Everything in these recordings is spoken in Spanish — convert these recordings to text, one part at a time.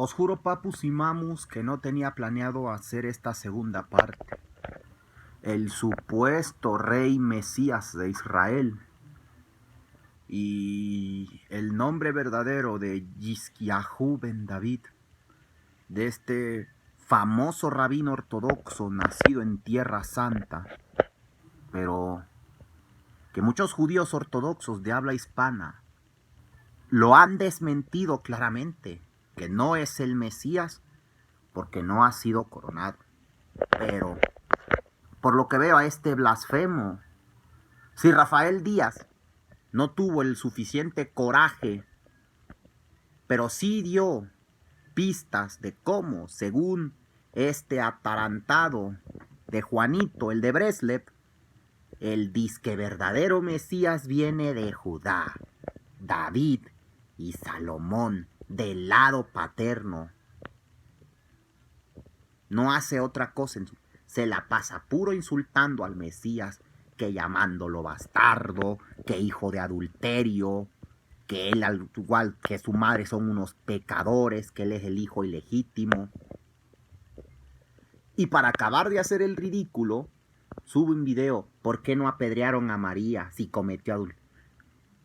Os juro, papus y mamus, que no tenía planeado hacer esta segunda parte. El supuesto rey Mesías de Israel y el nombre verdadero de Yizkiyahu ben David, de este famoso rabino ortodoxo nacido en Tierra Santa, pero que muchos judíos ortodoxos de habla hispana lo han desmentido claramente, que no es el Mesías porque no ha sido coronado. Pero, por lo que veo a este blasfemo, si Rafael Díaz no tuvo el suficiente coraje, pero sí dio pistas de cómo, según este atarantado de Juanito, el de Breslev, el disque verdadero Mesías viene de Judá, David y Salomón, del lado paterno. No hace otra cosa, se la pasa puro insultando al Mesías, que llamándolo bastardo, que hijo de adulterio, que él al igual que su madre son unos pecadores, que él es el hijo ilegítimo. Y para acabar de hacer el ridículo, sube un video, ¿por qué no apedrearon a María si cometió adulterio?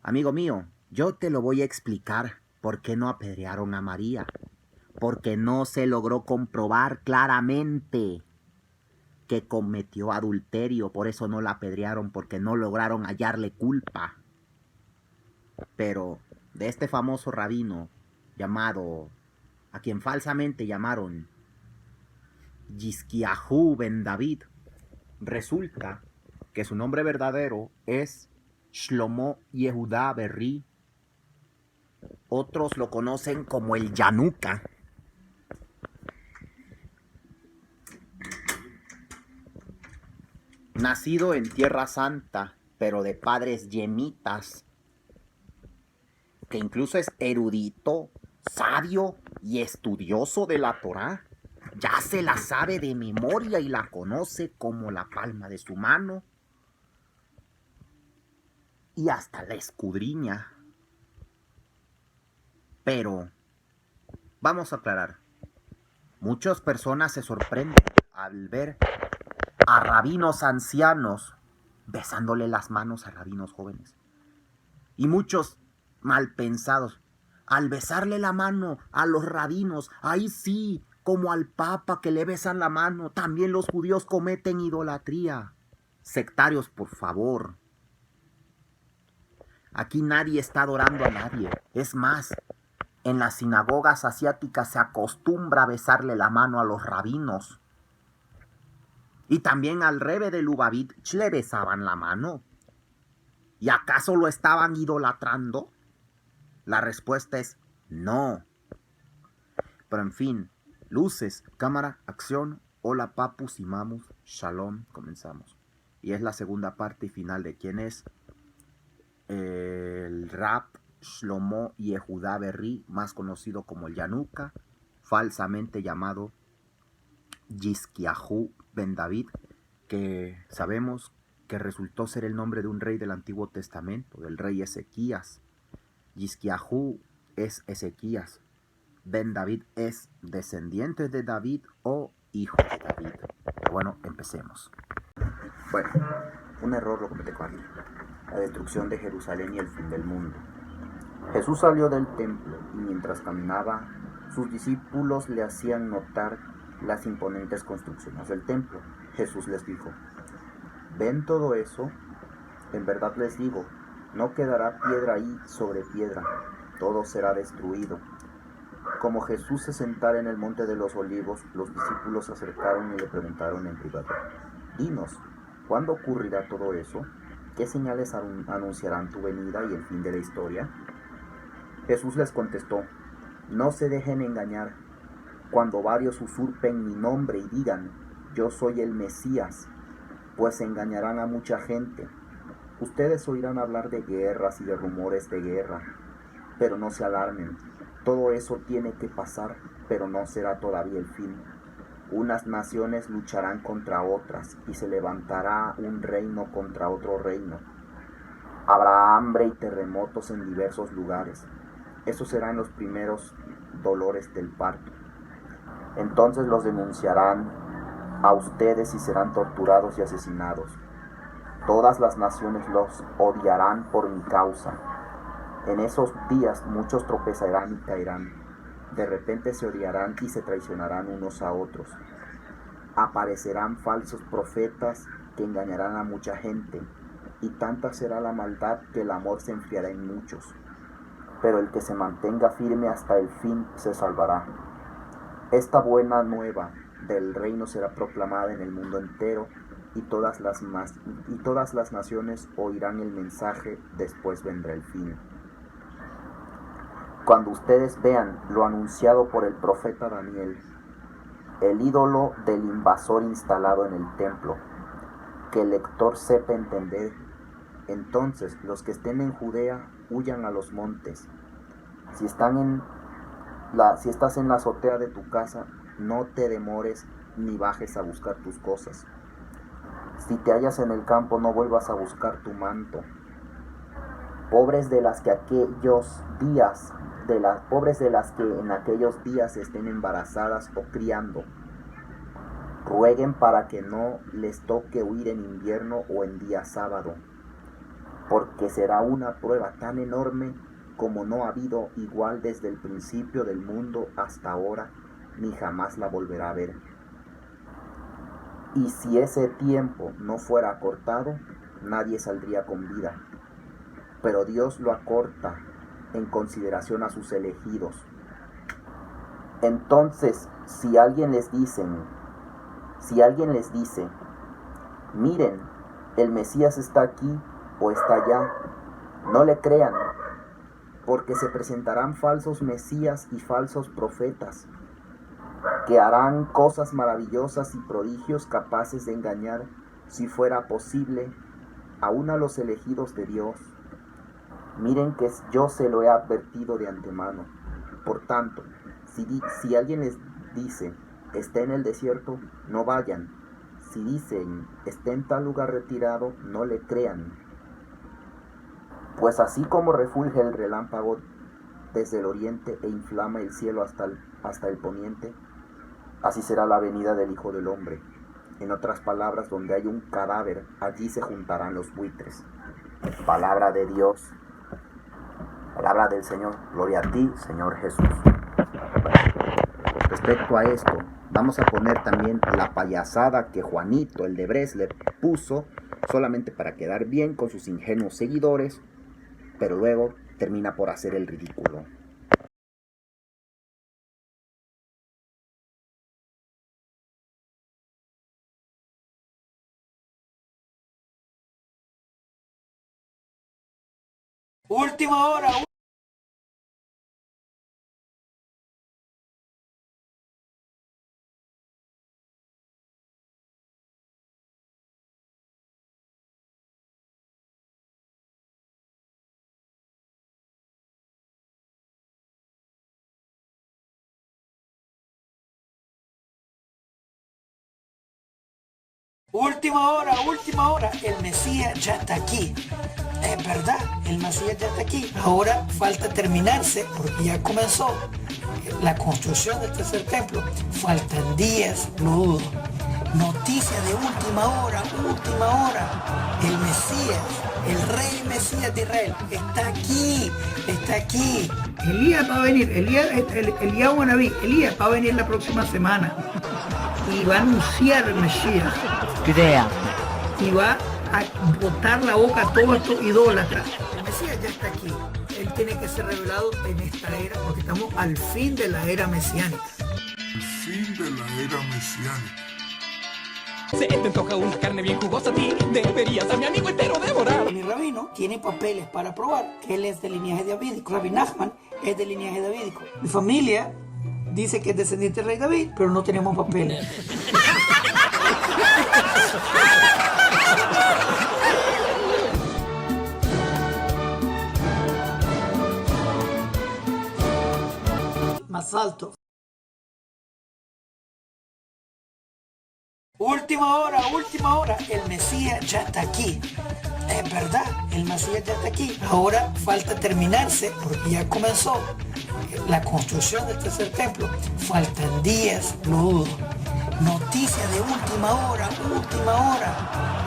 Amigo mío, yo te lo voy a explicar por qué no apedrearon a María. Porque no se logró comprobar claramente que cometió adulterio, por eso no la apedrearon, porque no lograron hallarle culpa. Pero de este famoso rabino llamado, a quien falsamente llamaron Yizkiyahu ben David, resulta que su nombre verdadero es Shlomo Yehudá Berri. Otros lo conocen como el Yanuka. Nacido en Tierra Santa, pero de padres yemitas, que incluso es erudito, sabio y estudioso de la Torá. Ya se la sabe de memoria y la conoce como la palma de su mano. Y hasta la escudriña. Pero, vamos a aclarar, muchas personas se sorprenden al ver a rabinos ancianos besándole las manos a rabinos jóvenes. Y muchos malpensados, al besarle la mano a los rabinos, ahí sí, como al papa que le besan la mano, también los judíos cometen idolatría. Sectarios, por favor. Aquí nadie está adorando a nadie. Es más, en las sinagogas asiáticas se acostumbra a besarle la mano a los rabinos. Y también al rebe de Lubavitch le besaban la mano. ¿Y acaso lo estaban idolatrando? La respuesta es no. Pero en fin, luces, cámara, acción, hola papus y mamus, shalom, comenzamos. Y es la segunda parte y final de quién es el Rab Shlomo Yehudá Berri, más conocido como el Yanuka, falsamente llamado Yizkiyahu ben David, que sabemos que resultó ser el nombre de un rey del Antiguo Testamento, del rey Ezequías. Yizkiyahu es Ezequías. Ben David es descendiente de David o hijo de David. Pero bueno, empecemos. Bueno, un error lo cometí aquí. La destrucción de Jerusalén y el fin del mundo. Jesús salió del templo y mientras caminaba, sus discípulos le hacían notar las imponentes construcciones del templo. Jesús les dijo: ¿ven todo eso? En verdad les digo, no quedará piedra ahí sobre piedra, todo será destruido. Como Jesús se sentara en el monte de los olivos, los discípulos se acercaron y le preguntaron en privado: dinos, ¿cuándo ocurrirá todo eso? ¿Qué señales anunciarán tu venida y el fin de la historia? Jesús les contestó: no se dejen engañar. Cuando varios usurpen mi nombre y digan, yo soy el Mesías, pues engañarán a mucha gente. Ustedes oirán hablar de guerras y de rumores de guerra, pero no se alarmen. Todo eso tiene que pasar, pero no será todavía el fin. Unas naciones lucharán contra otras y se levantará un reino contra otro reino. Habrá hambre y terremotos en diversos lugares. Esos serán los primeros dolores del parto. Entonces los denunciarán a ustedes y serán torturados y asesinados. Todas las naciones los odiarán por mi causa. En esos días muchos tropezarán y caerán. De repente se odiarán y se traicionarán unos a otros. Aparecerán falsos profetas que engañarán a mucha gente, y tanta será la maldad que el amor se enfriará en muchos. Pero el que se mantenga firme hasta el fin se salvará. Esta buena nueva del reino será proclamada en el mundo entero, y todas las naciones oirán el mensaje, después vendrá el fin. Cuando ustedes vean lo anunciado por el profeta Daniel, el ídolo del invasor instalado en el templo, que el lector sepa entender, entonces los que estén en Judea huyan a los montes. Si estás en la azotea de tu casa, no te demores ni bajes a buscar tus cosas. Si te hallas en el campo, no vuelvas a buscar tu manto. Pobres de las que en aquellos días estén embarazadas o criando, rueguen para que no les toque huir en invierno o en día sábado, porque será una prueba tan enorme como no ha habido igual desde el principio del mundo hasta ahora, ni jamás la volverá a ver. Y si ese tiempo no fuera acortado, nadie saldría con vida. Pero Dios lo acorta en consideración a sus elegidos. Entonces, si alguien les dice, miren, el Mesías está aquí o está allá, no le crean, porque se presentarán falsos mesías y falsos profetas, que harán cosas maravillosas y prodigios capaces de engañar, si fuera posible, aún a los elegidos de Dios. Miren que yo se lo he advertido de antemano. Por tanto, si alguien les dice, está en el desierto, no vayan. Si dicen, está en tal lugar retirado, no le crean. Pues así como refulge el relámpago desde el oriente e inflama el cielo hasta el poniente, así será la venida del Hijo del Hombre. En otras palabras, donde hay un cadáver, allí se juntarán los buitres. Palabra de Dios. Palabra del Señor. Gloria a ti, Señor Jesús. Respecto a esto, vamos a poner también la payasada que Juanito, el de Bres, le puso solamente para quedar bien con sus ingenuos seguidores, pero luego termina por hacer el ridículo. Última hora. Última hora, el Mesías ya está aquí. Es verdad, el Mesías ya está aquí. Ahora falta terminarse, porque ya comenzó la construcción del tercer templo. Faltan días, lo dudo. Noticia de última hora. El Mesías, el rey Mesías de Israel, está aquí. Elías va a venir, Elías Wannabe, Elías va a venir la próxima semana y va a anunciar el Mesías. Crea. Y va a botar la boca a todos estos idólatras. El Mesías ya está aquí. Él tiene que ser revelado en esta era, porque estamos al fin de la era mesiánica. Se te antoja una carne bien jugosa a ti, deberías a mi amigo entero devorar. Mi rabino tiene papeles para probar que él es del linaje davídico. Rabbi Nachman es del linaje davídico. Mi familia dice que es descendiente del rey David, pero no tenemos papeles. Más alto. Última hora, el Mesías ya está aquí. Es verdad, el Mesías ya está aquí. Ahora falta terminarse, porque ya comenzó la construcción del tercer templo. Faltan días, lo dudo. Noticia de última hora.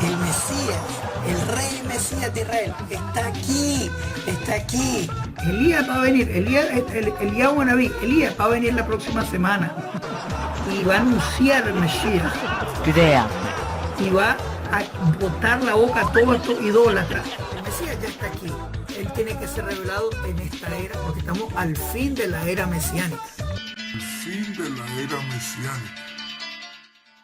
El Mesías, el rey Mesías de Israel, está aquí. Elías va a venir, Elías Wannabe, Elías va a venir la próxima semana y va a anunciar el Mesías. Judea. Y va a botar la boca a todos estos idólatras. El Mesías ya está aquí. Él tiene que ser revelado en esta era porque estamos al fin de la era mesiánica. El fin de la era mesiánica.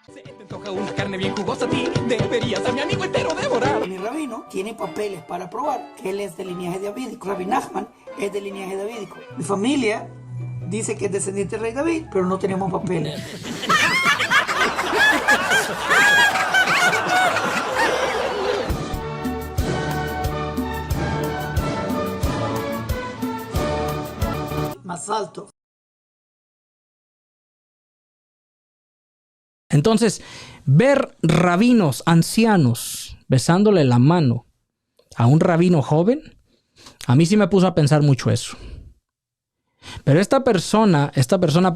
Se te antoja una carne bien jugosa a ti, deberías a mi amigo entero devorar. Mi rabino tiene papeles para probar que él es del linaje davídico. Rabbi Nachman es del linaje davídico. Mi familia dice que es descendiente del rey David, pero no tenemos papeles. Más alto. Entonces, ver rabinos ancianos besándole la mano a un rabino joven, a mí sí me puso a pensar mucho eso. Pero esta persona,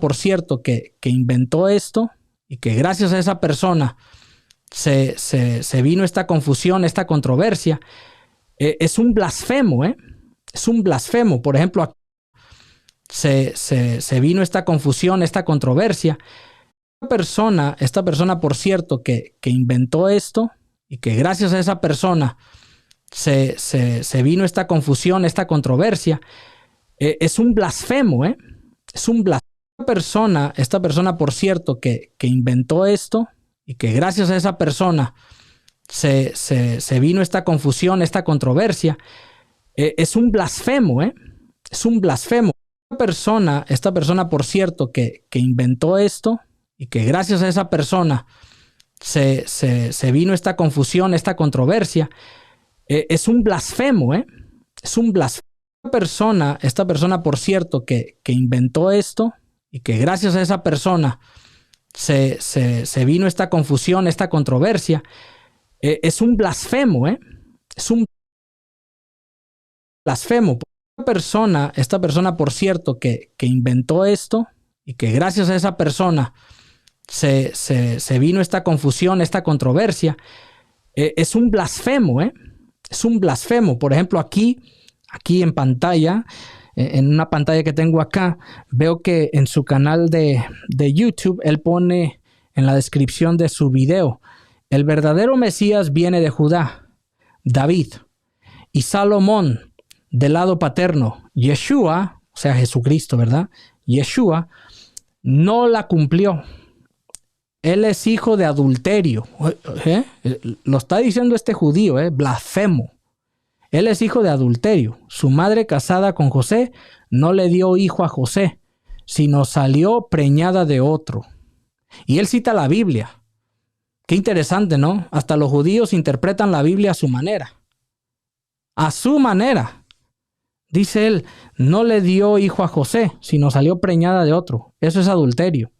por cierto, que inventó esto y que gracias a esa persona se vino esta confusión, esta controversia, es un blasfemo, ¿eh? Es un blasfemo. Por ejemplo, aquí se vino esta confusión, esta controversia. Esta persona, por cierto, que inventó esto y que gracias a esa persona se vino esta confusión, esta controversia, es un blasfemo, ¿eh? Es un blasfemo. Esta persona, por cierto, que inventó esto y que gracias a esa persona se vino esta confusión, esta controversia, es un blasfemo, ¿eh? Es un blasfemo. Esta persona, por cierto, que inventó esto y que gracias a esa persona se vino esta confusión, esta controversia, es un blasfemo, ¿eh? Es un blasfemo. Esta persona, por cierto, que inventó esto y que gracias a esa persona se vino esta confusión, esta controversia, es un blasfemo, ¿eh? Es un blasfemo. Esta persona, por cierto, que inventó esto y que gracias a esa persona se vino esta confusión, esta controversia, es un blasfemo, ¿eh? Es un blasfemo. Por ejemplo, aquí en pantalla, en una pantalla que tengo acá, veo que en su canal de YouTube, él pone en la descripción de su video: el verdadero Mesías viene de Judá, David, y Salomón del lado paterno, Yeshua, o sea, Jesucristo, ¿verdad? Yeshua no la cumplió. Él es hijo de adulterio. Lo está diciendo este judío, blasfemo. Él es hijo de adulterio. Su madre, casada con José, no le dio hijo a José, sino salió preñada de otro. Y él cita la Biblia. Qué interesante, ¿no? Hasta los judíos interpretan la Biblia a su manera. A su manera. Dice él, no le dio hijo a José, sino salió preñada de otro. Eso es adulterio.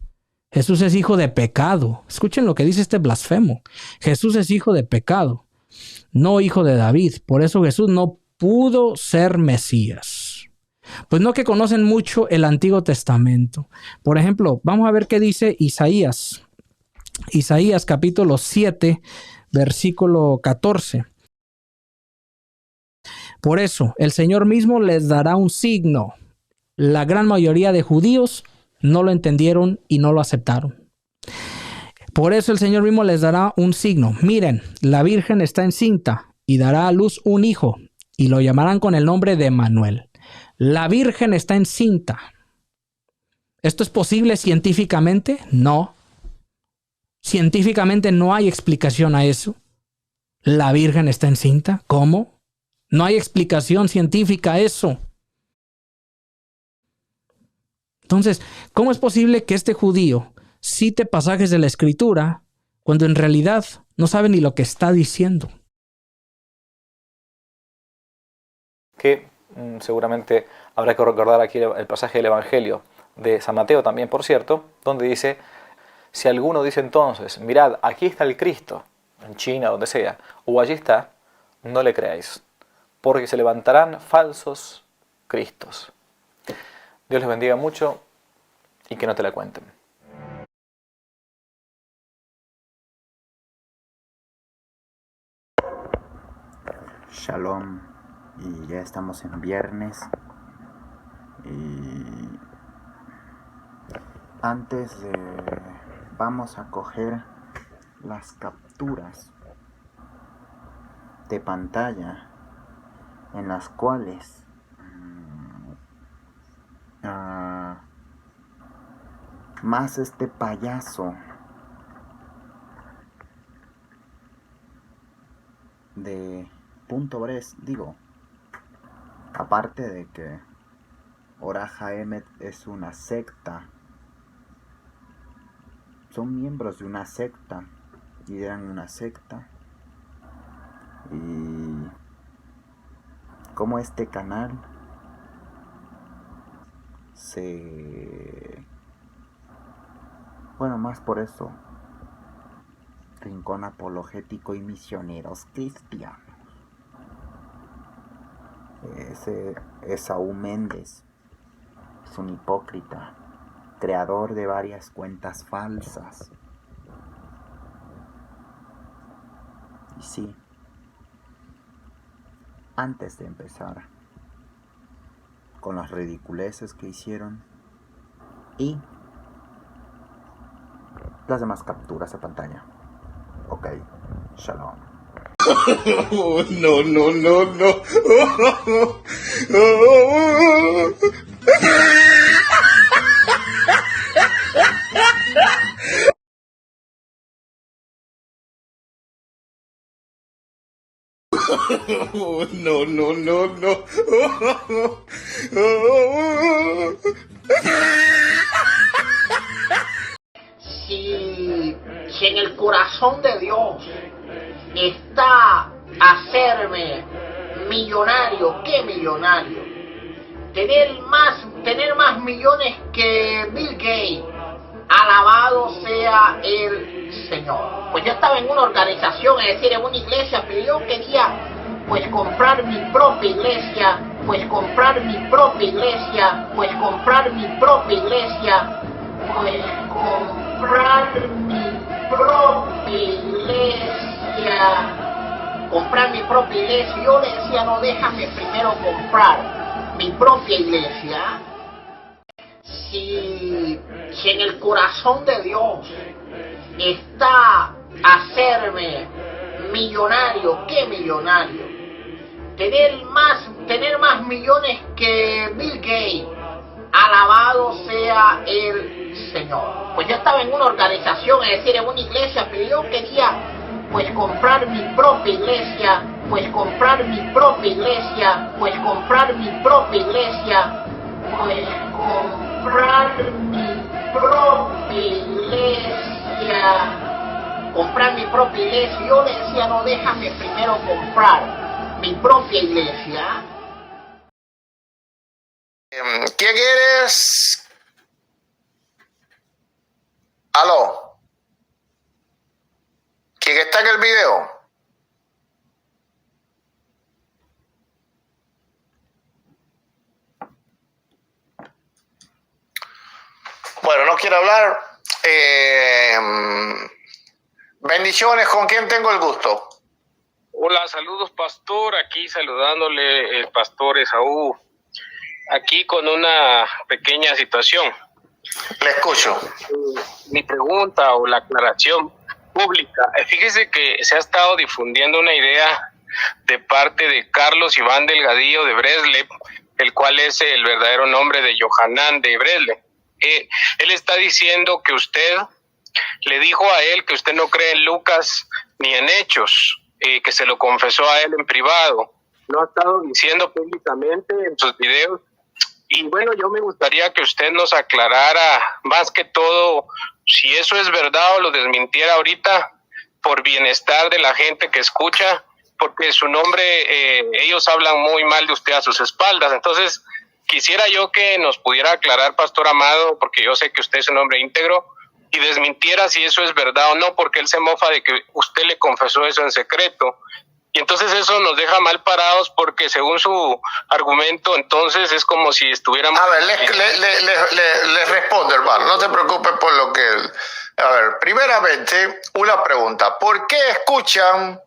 Jesús es hijo de pecado. Escuchen lo que dice este blasfemo. Jesús es hijo de pecado, no hijo de David. Por eso Jesús no pudo ser Mesías. Pues no que conocen mucho el Antiguo Testamento. Por ejemplo, vamos a ver qué dice Isaías. Isaías capítulo 7, versículo 14. Por eso, el Señor mismo les dará un signo. La gran mayoría de judíos no lo entendieron y no lo aceptaron. Por eso el Señor mismo les dará un signo. Miren, la Virgen está encinta y dará a luz un hijo y lo llamarán con el nombre de Emmanuel. La Virgen está encinta. ¿Esto es posible científicamente? No. Científicamente no hay explicación a eso. ¿La Virgen está encinta? ¿Cómo? No hay explicación científica a eso. Entonces, ¿cómo es posible que este judío cite pasajes de la Escritura cuando en realidad no sabe ni lo que está diciendo? Que seguramente habrá que recordar aquí el pasaje del Evangelio de San Mateo también, por cierto, donde dice: Si alguno dice entonces, mirad, aquí está el Cristo, en China, donde sea, o allí está, no le creáis, porque se levantarán falsos cristos. Dios les bendiga mucho y que no te la cuenten. Shalom, y ya estamos en viernes. Y antes de... vamos a coger las capturas de pantalla en las cuales más este payaso de Punto Bres, digo, aparte de que Oraja Emet es una secta, son miembros de una secta, lideran una secta, y como este canal más por eso, Rincón Apologético y Misioneros Cristianos. Ese Esaú Méndez es un hipócrita, creador de varias cuentas falsas. Y sí, antes de empezar con las ridiculeces que hicieron y las demás capturas de pantalla. Ok, shalom. No, no, no, no. No, no, no, no. Si en el corazón de Dios está hacerme millonario, ¿qué millonario? Tener más millones que Bill Gates. Alabado sea el Señor. Pues yo estaba en una organización, es decir, en una iglesia, pero yo quería comprar mi propia iglesia, comprar mi propia iglesia, comprar mi propia iglesia, comprar mi propia iglesia. Yo le decía, no, déjame primero comprar mi propia iglesia. Si en el corazón de Dios está hacerme millonario, ¿qué millonario? Tener más millones que Bill Gates. Alabado sea el Señor. Pues yo estaba en una organización, es decir, en una iglesia, pero yo quería comprar mi propia iglesia, comprar mi propia iglesia, comprar mi propia iglesia, comprar mi propia iglesia, comprar mi propia iglesia. Yo le decía, no, déjame primero comprar mi propia iglesia. ¿Quién eres? ¿Aló? ¿Quién está en el video? Bueno, no quiero hablar. Bendiciones, ¿con quién tengo el gusto? Hola, saludos pastor, aquí saludándole el pastor Esaú, aquí con una pequeña situación. Le escucho. Mi pregunta o la aclaración pública, fíjese que se ha estado difundiendo una idea de parte de Carlos Iván Delgadillo de Breslev, el cual es el verdadero nombre de Yohanan de Breslev. Él está diciendo que usted le dijo a él que usted no cree en Lucas ni en Hechos, que se lo confesó a él en privado. Lo ha estado diciendo públicamente en sus videos. Y bueno, yo me gustaría que usted nos aclarara más que todo si eso es verdad o lo desmintiera ahorita por bienestar de la gente que escucha, porque su nombre, ellos hablan muy mal de usted a sus espaldas. Entonces, quisiera yo que nos pudiera aclarar, pastor amado, porque yo sé que usted es un hombre íntegro, y desmintiera si eso es verdad o no, porque él se mofa de que usted le confesó eso en secreto. Y entonces eso nos deja mal parados porque según su argumento, entonces es como si estuviéramos... A ver, le respondo, hermano, no te preocupes por lo que... A ver, primeramente, una pregunta. ¿Por qué escuchan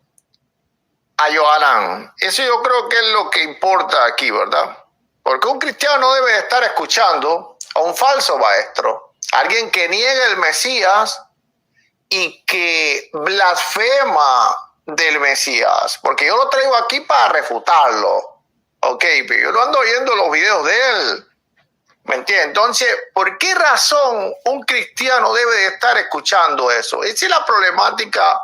a Yohanan? Eso yo creo que es lo que importa aquí, ¿verdad? Porque un cristiano no debe estar escuchando a un falso maestro, alguien que niega el Mesías y que blasfema del Mesías, porque yo lo traigo aquí para refutarlo, ok, pero yo no ando oyendo los videos de él, ¿me entiendes? Entonces, ¿por qué razón un cristiano debe de estar escuchando eso? Esa es la problemática.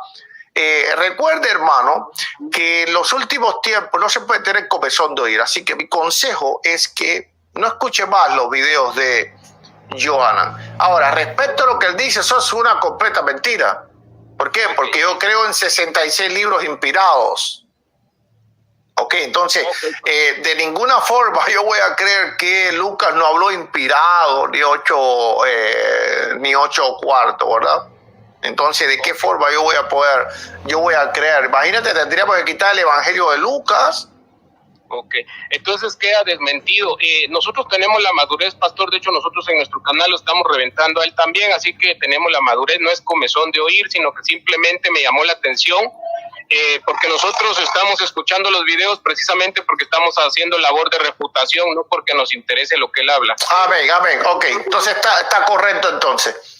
Recuerde, hermano, que en los últimos tiempos no se puede tener comezón de oír, así que mi consejo es que no escuche más los videos de Yohanan. Ahora, respecto a lo que él dice, eso es una completa mentira. ¿Por qué? Porque yo creo en 66 libros inspirados. Ok, entonces, de ninguna forma yo voy a creer que Lucas no habló inspirado, ni 8 cuartos, ¿verdad? Entonces, ¿de qué forma yo voy a creer? Imagínate, tendríamos que quitar el Evangelio de Lucas. Ok, entonces queda desmentido. Nosotros tenemos la madurez, pastor, de hecho nosotros en nuestro canal lo estamos reventando a él también, así que tenemos la madurez, no es comezón de oír, sino que simplemente me llamó la atención, porque nosotros estamos escuchando los videos precisamente porque estamos haciendo labor de refutación, no porque nos interese lo que él habla. Amén, amén, ok, entonces está correcto entonces.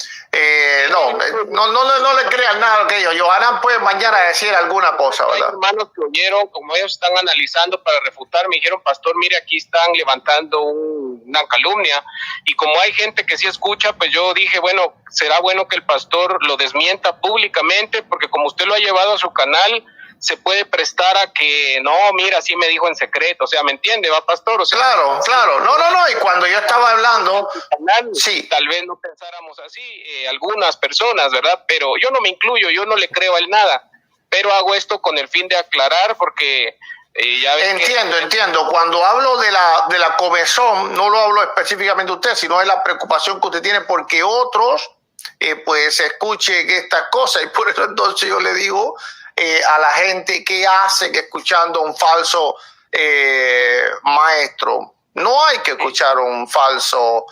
No le crean nada que ellos. Yohanan puede mañana decir alguna cosa, ¿verdad? Hay hermanos que oyeron, como ellos están analizando para refutar, me dijeron, pastor, mire, aquí están levantando una calumnia, y como hay gente que sí escucha, pues yo dije, bueno, será bueno que el pastor lo desmienta públicamente, porque como usted lo ha llevado a su canal, se puede prestar a que, no, mira, sí me dijo en secreto, o sea, ¿me entiende, va, pastor? O sea, claro, no, y cuando yo estaba hablando, sí, tal vez no pensáramos así, algunas personas, ¿verdad? Pero yo no me incluyo, yo no le creo a él nada, pero hago esto con el fin de aclarar, porque ya ven Entiendo, cuando hablo de la comezón, no lo hablo específicamente de usted, sino de la preocupación que usted tiene porque otros, pues, escuchen estas cosas, y por eso entonces yo le digo a la gente que hace que escuchando a un falso maestro. No hay que escuchar a un falso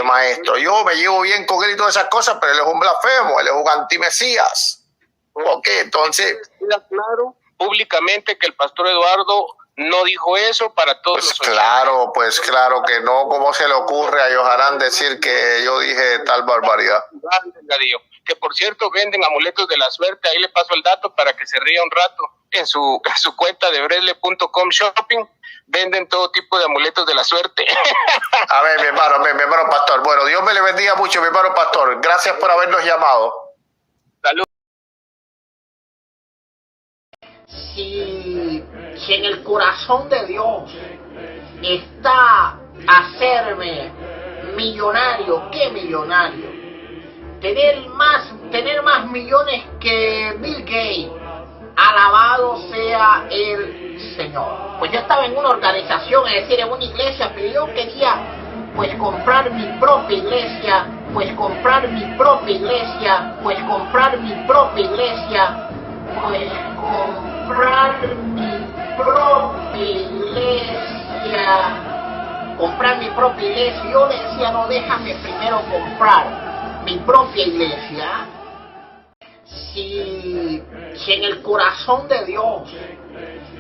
maestro. Yo me llevo bien con él y todas esas cosas, pero él es un blasfemo, él es un antimesías. Ok, entonces... Queda claro públicamente que el pastor Eduardo no dijo eso para todos los oyentes. Pues claro que no. ¿Cómo se le ocurre a Yohanan decir que yo dije tal barbaridad? Que por cierto venden amuletos de la suerte, ahí le paso el dato para que se ría un rato. En su cuenta de Bresle.com Shopping venden todo tipo de amuletos de la suerte. A ver, mi hermano pastor. Bueno, Dios me le bendiga mucho, mi hermano pastor. Gracias por habernos llamado. Salud. Si en el corazón de Dios está hacerme millonario, ¿qué millonario? Tener más millones que Bill Gates. Alabado sea el Señor. Pues yo estaba en una organización, es decir, en una iglesia, pero yo quería pues comprar mi propia iglesia, pues comprar mi propia iglesia, pues comprar mi propia iglesia, pues comprar mi propia iglesia, comprar mi propia iglesia. Yo le decía, no, déjame primero comprar mi propia iglesia. Si en el corazón de Dios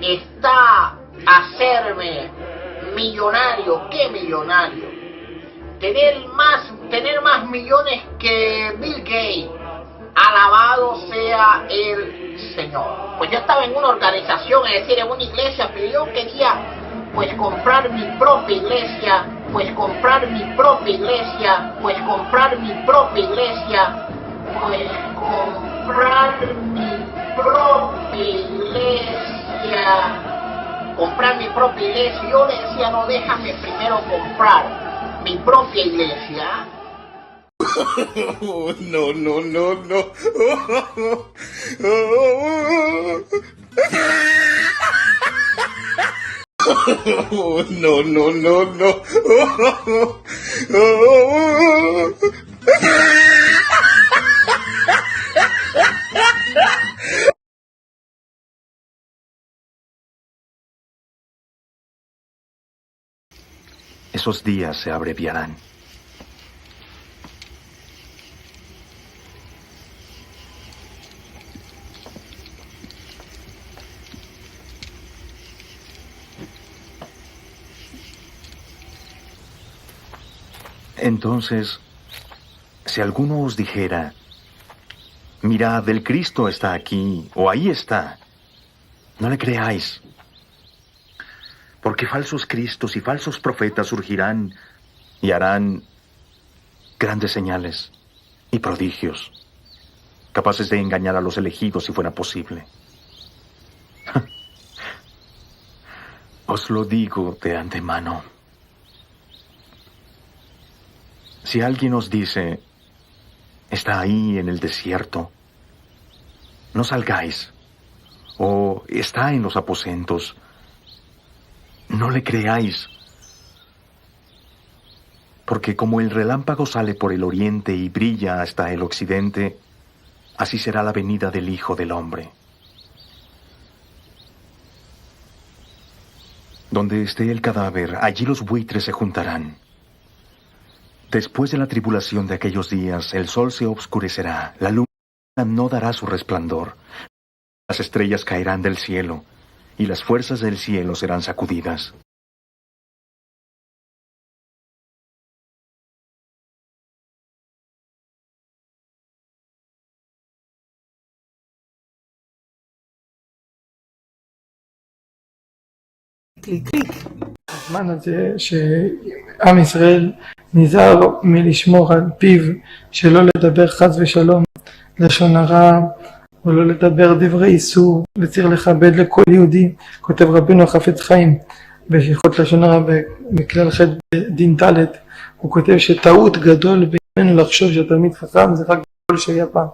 está hacerme millonario, ¿qué millonario? Tener más millones que Bill Gates. Alabado sea el Señor. Pues yo estaba en una organización, es decir, en una iglesia, pero yo quería pues comprar mi propia iglesia, pues comprar mi propia iglesia, pues comprar mi propia iglesia, pues comprar mi propia iglesia, comprar mi propia iglesia. Yo le decía, no, déjame primero comprar mi propia iglesia. No. No. esos días se abreviarán. Entonces, si alguno os dijera, mirad, el Cristo está aquí, o ahí está, no le creáis, porque falsos cristos y falsos profetas surgirán y harán grandes señales y prodigios, capaces de engañar a los elegidos si fuera posible. Os lo digo de antemano. Si alguien os dice, está ahí en el desierto, no salgáis, o está en los aposentos, no le creáis, porque como el relámpago sale por el oriente y brilla hasta el occidente, así será la venida del Hijo del Hombre. Donde esté el cadáver, allí los buitres se juntarán. Después de la tribulación de aquellos días, el sol se obscurecerá, la luna no dará su resplandor, las estrellas caerán del cielo, y las fuerzas del cielo serán sacudidas. הזמן הזה שעם ישראל נזהר מלשמור על פיו, שלא לדבר חס ושלום לשון הרע או לא לדבר דברי איסור, וצריך לכבד לכל יהודי. כותב רבינו החפץ חיים בהלכות לשון הרע בכלל ח' דין ד', הוא כותב שטעות גדול בימינו לחשוב שהתלמיד חכם זה רק גדול שהיה פעם.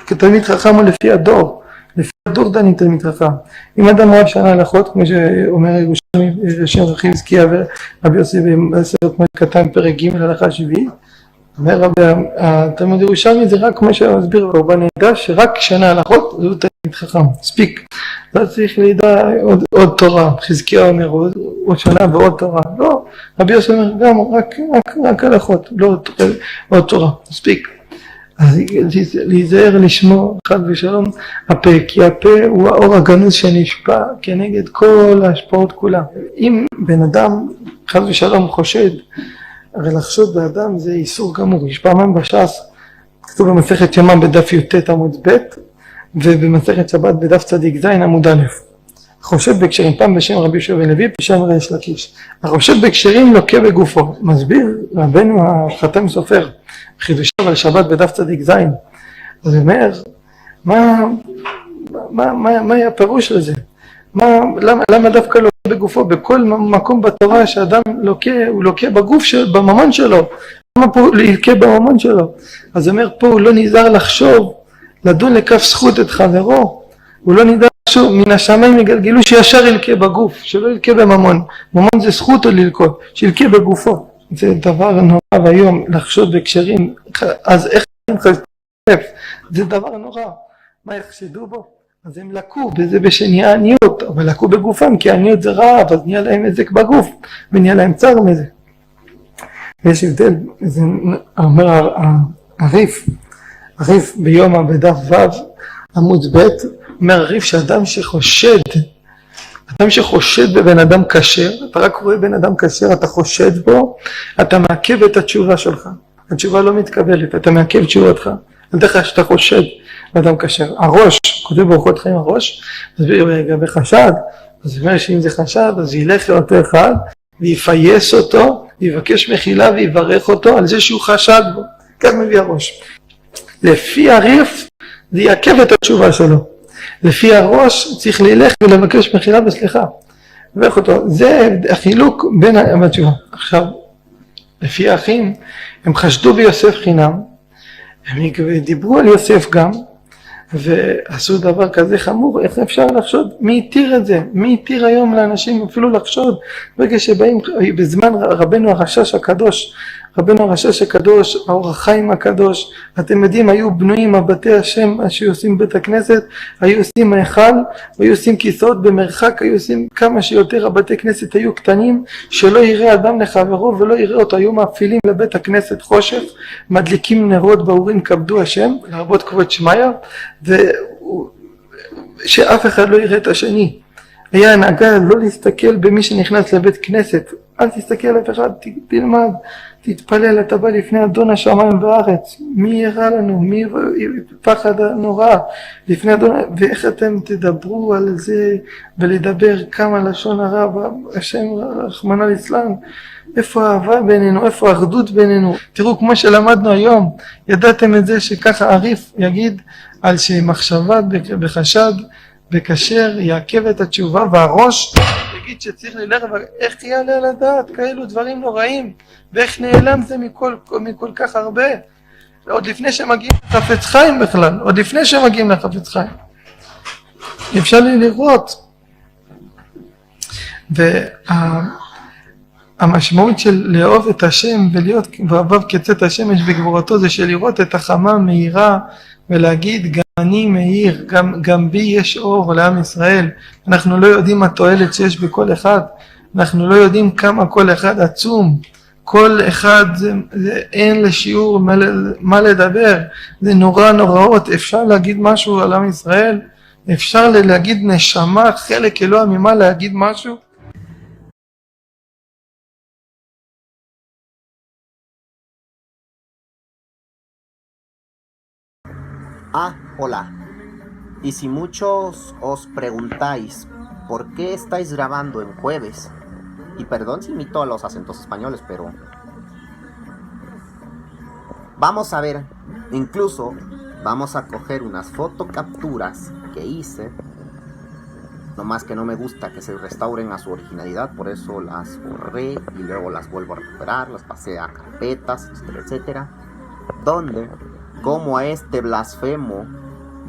כתלמיד חכם הוא לפי הדור, לפי הדור דני תלמיד חכם. אם אדם אוהב שנה הלכות, כמו שאומר ירושלמי רש"ם רחי חזקיה ורבי יוסי בספר קטן פרק ג' הלכה שביעית, אומר רבי התלמוד ירושלמי זה רק כמו שמסביר רבן ידע שרק שנה הלכות זהו תלמיד חכם, מספיק. לא צריך לידע עוד תורה, חזקיה אומר עוד שנה ועוד תורה, לא, רבי יוסי אומר גם רק הלכות, לא עוד תורה, מספיק. אז להיזהר לשמור חד ושלום הפה, כי הפה הוא האור הגנוז שנשפע כנגד כל ההשפעות כולה. אם בן אדם חד ושלום חושד, הרי לחשוד באדם זה איסור גמור. יש פעמיים בש"ס, כתוב במסכת שמע בדף י"ט עמוד ב' ובמסכת שבת בדף צדיק ז' עמוד א'. חושד בקשרים, פעם בשם רבי יהושע בן לוי, בשם ריש לקיש. החושד בקשרים לוקה בגופו. מסביר רבנו החתם סופר חידושיו על שבת בדף צדיק ז'. אז הוא אומר, מה היה הפירוש לזה? למה דווקא לוקה בגופו? בכל מקום בתורה שאדם לוקה, הוא לוקה בגוף בממון שלו. למה פה לוקה בממון שלו? אז הוא אומר, פה הוא לא נזהר לחשוב, לדון לכף זכות את חברו. הוא לא נדע לחשוב, מן השמיים יגלגלו שישר ילקה בגוף, שלא ילקה בממון. ממון זה זכות או ללקות, שילקה בגופו. זה דבר נורא והיום לחשוד בקשרים, אז איך הם חשדו? זה דבר נורא. מה יחשדו בו? אז הם לקו בזה בשניה עניות, אבל לקו בגופם, כי עניות זה רעב, אז נהיה להם נזק בגוף, ונהיה להם צער מזה. יש הבדל, זה אומר הריף ביום בדף ו' עמוד ב', אומר הריף שאדם שחושד בבן אדם כשר, אתה רק רואה בן אדם כשר, אתה חושד בו, אתה מעכב את התשובה שלך. התשובה לא מתקבלת, אתה מעכב תשובתך. על דרך שאתה חושד באדם כשר. הראש, כותב באורחות חיים הראש, מסביר לגבי חשד, אז אומר שאם זה חשד, אז ילך לאותו אחד, ויפייס אותו, ויבקש מחילה ויברך אותו על זה שהוא חשד בו. כך מביא הראש. לפי הריף, זה יעכב את התשובה שלו. לפי הראש צריך ללך ולבקש מחילה וסליחה. וברך אותו. זה החילוק בין התשובה. עכשיו, לפי האחים, הם חשדו ביוסף חינם, הם דיברו על יוסף גם, ועשו דבר כזה חמור. איך אפשר לחשוד? מי התיר את זה? מי התיר היום לאנשים אפילו לחשוד? ברגע שבאים בזמן רבנו החשש הקדוש, רבנו הרשש הקדוש, האור החיים הקדוש, אתם יודעים, היו בנויים הבתי השם שהיו עושים בית הכנסת, היו עושים ההיכל, היו עושים כיסאות במרחק, היו עושים כמה שיותר, הבתי כנסת היו קטנים, שלא יראה אדם לחברו ולא יראה אותו, היו מאפילים לבית הכנסת חושך, מדליקים נרות באורים כבדו השם, לרבות כבוד שמיה, ושאף אחד לא יראה את השני. היה הנהגה לא להסתכל במי שנכנס לבית כנסת, אל תסתכל על אף אחד, תלמד, תתפלל, אתה בא לפני אדון השמיים והארץ, מי יראה לנו, מי פחד נורא לפני אדון, ואיך אתם תדברו על זה ולדבר כמה לשון הרע, השם רחמנא ליצלן, איפה האהבה בינינו, איפה האחדות בינינו. תראו, כמו שלמדנו היום, ידעתם את זה שככה עריף יגיד על שמחשבה בחשד וכשר יעכב את התשובה, והראש יגיד שצריך ללכת, איך יעלה על הדעת כאלו דברים נוראים, ואיך נעלם זה מכל כך הרבה, עוד לפני שמגיעים לחפץ חיים בכלל, עוד לפני שמגיעים לחפץ חיים אפשר לי לראות. והמשמעות של לאהוב את השם ולהיות ואהביו כצאת השמש בגבורתו, זה של לראות את החמה מהירה ולהגיד גם אני מאיר, גם בי יש אור לעם ישראל. אנחנו לא יודעים מה התועלת שיש בכל אחד, אנחנו לא יודעים כמה כל אחד עצום, כל אחד זה אין לשיעור מה לדבר, זה נורא נוראות. אפשר להגיד משהו על עם ישראל? אפשר להגיד נשמה, חלק אלוה ממה להגיד משהו? Hola. Y si muchos os preguntáis por qué estáis grabando en jueves, y perdón si imito a los acentos españoles, pero vamos a ver, incluso vamos a coger unas fotocapturas que hice, nomás que no me gusta que se restauren a su originalidad, por eso las borré y luego las vuelvo a recuperar, las pasé a carpetas, etcétera, etcétera, donde como a este blasfemo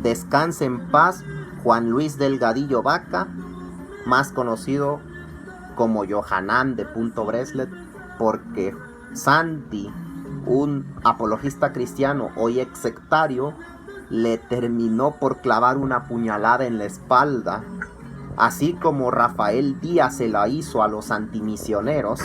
descanse en paz Juan Luis Delgadillo Vaca, más conocido como Yohanan de Punto Breslet, porque Santi, un apologista cristiano hoy ex sectario, le terminó por clavar una puñalada en la espalda, así como Rafael Díaz se la hizo a los antimisioneros.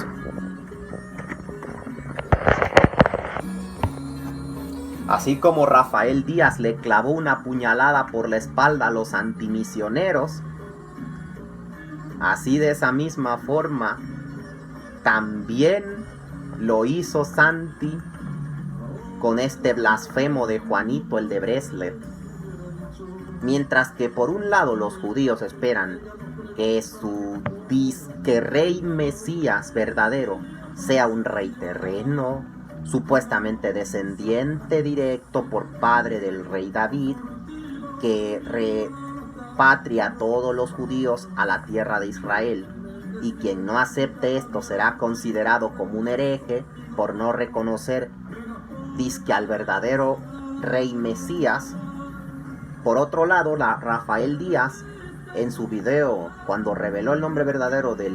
Así como Rafael Díaz le clavó una puñalada por la espalda a los antimisioneros, así de esa misma forma también lo hizo Santi con este blasfemo de Juanito el de Breslet. Mientras que por un lado los judíos esperan que su disque rey Mesías verdadero sea un rey terreno, supuestamente descendiente directo por padre del rey David, que repatria a todos los judíos a la tierra de Israel, y quien no acepte esto será considerado como un hereje por no reconocer disque al verdadero rey Mesías. Por otro lado, Rafael Díaz, en su video, cuando reveló el nombre verdadero de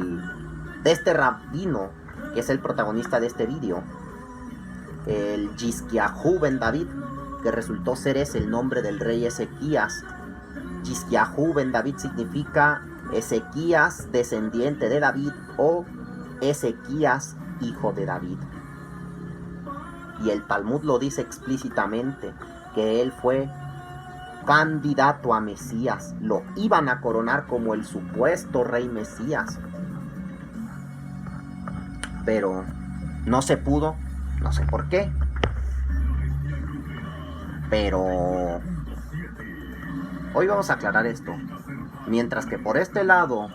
este rabino, que es el protagonista de este video, el Yizkiahu ben David, que resultó ser ese el nombre del rey Ezequías. Yizkiahu ben David significa Ezequías descendiente de David o Ezequías hijo de David. Y el Talmud lo dice explícitamente, que él fue candidato a Mesías, lo iban a coronar como el supuesto rey Mesías, pero no se pudo. No sé por qué, pero hoy vamos a aclarar esto. Mientras que por este lado,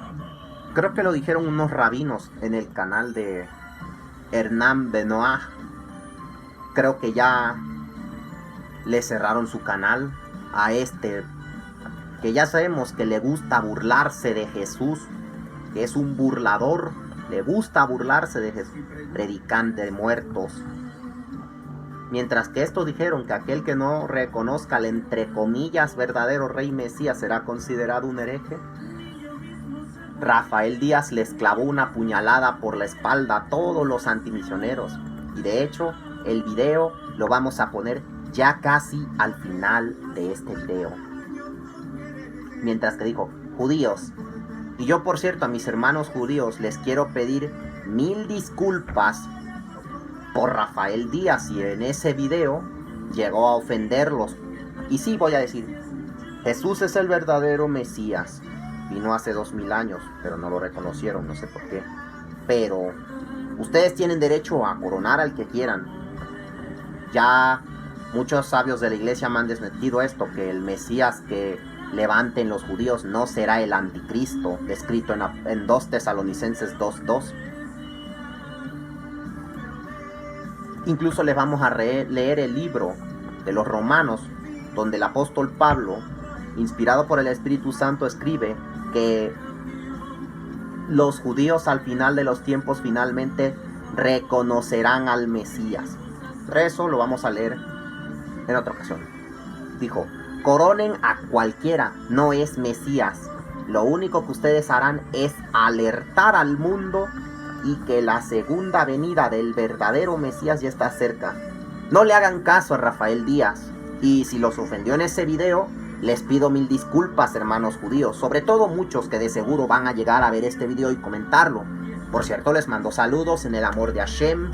creo que lo dijeron unos rabinos en el canal de Hernán Benoit, creo que ya le cerraron su canal a este, que ya sabemos que le gusta burlarse de Jesús, que es un burlador. Le gusta burlarse de Jesús, predicante de muertos. Mientras que estos dijeron que aquel que no reconozca al entre comillas verdadero rey Mesías será considerado un hereje, Rafael Díaz les clavó una puñalada por la espalda a todos los antimisioneros. Y de hecho, el video lo vamos a poner ya casi al final de este video. Mientras que dijo, judíos. Y yo, por cierto, a mis hermanos judíos les quiero pedir 1000 disculpas por Rafael Díaz si en ese video llegó a ofenderlos. Y sí, voy a decir, Jesús es el verdadero Mesías. Vino hace 2000 años, pero no lo reconocieron, no sé por qué. Pero ustedes tienen derecho a coronar al que quieran. Ya muchos sabios de la iglesia me han desmentido esto, que el Mesías que levanten los judíos no será el anticristo, descrito en 2 Tesalonicenses 2:2. Incluso les vamos a leer el libro de los Romanos, donde el apóstol Pablo, inspirado por el Espíritu Santo, escribe que los judíos al final de los tiempos finalmente reconocerán al Mesías. Eso lo vamos a leer en otra ocasión. Dijo, coronen a cualquiera, no es Mesías. Lo único que ustedes harán es alertar al mundo y que la segunda venida del verdadero Mesías ya está cerca. No le hagan caso a Rafael Díaz. Y si los ofendió en ese video, les pido 1000 disculpas, hermanos judíos. Sobre todo muchos que de seguro van a llegar a ver este video y comentarlo. Por cierto, les mando saludos en el amor de Hashem.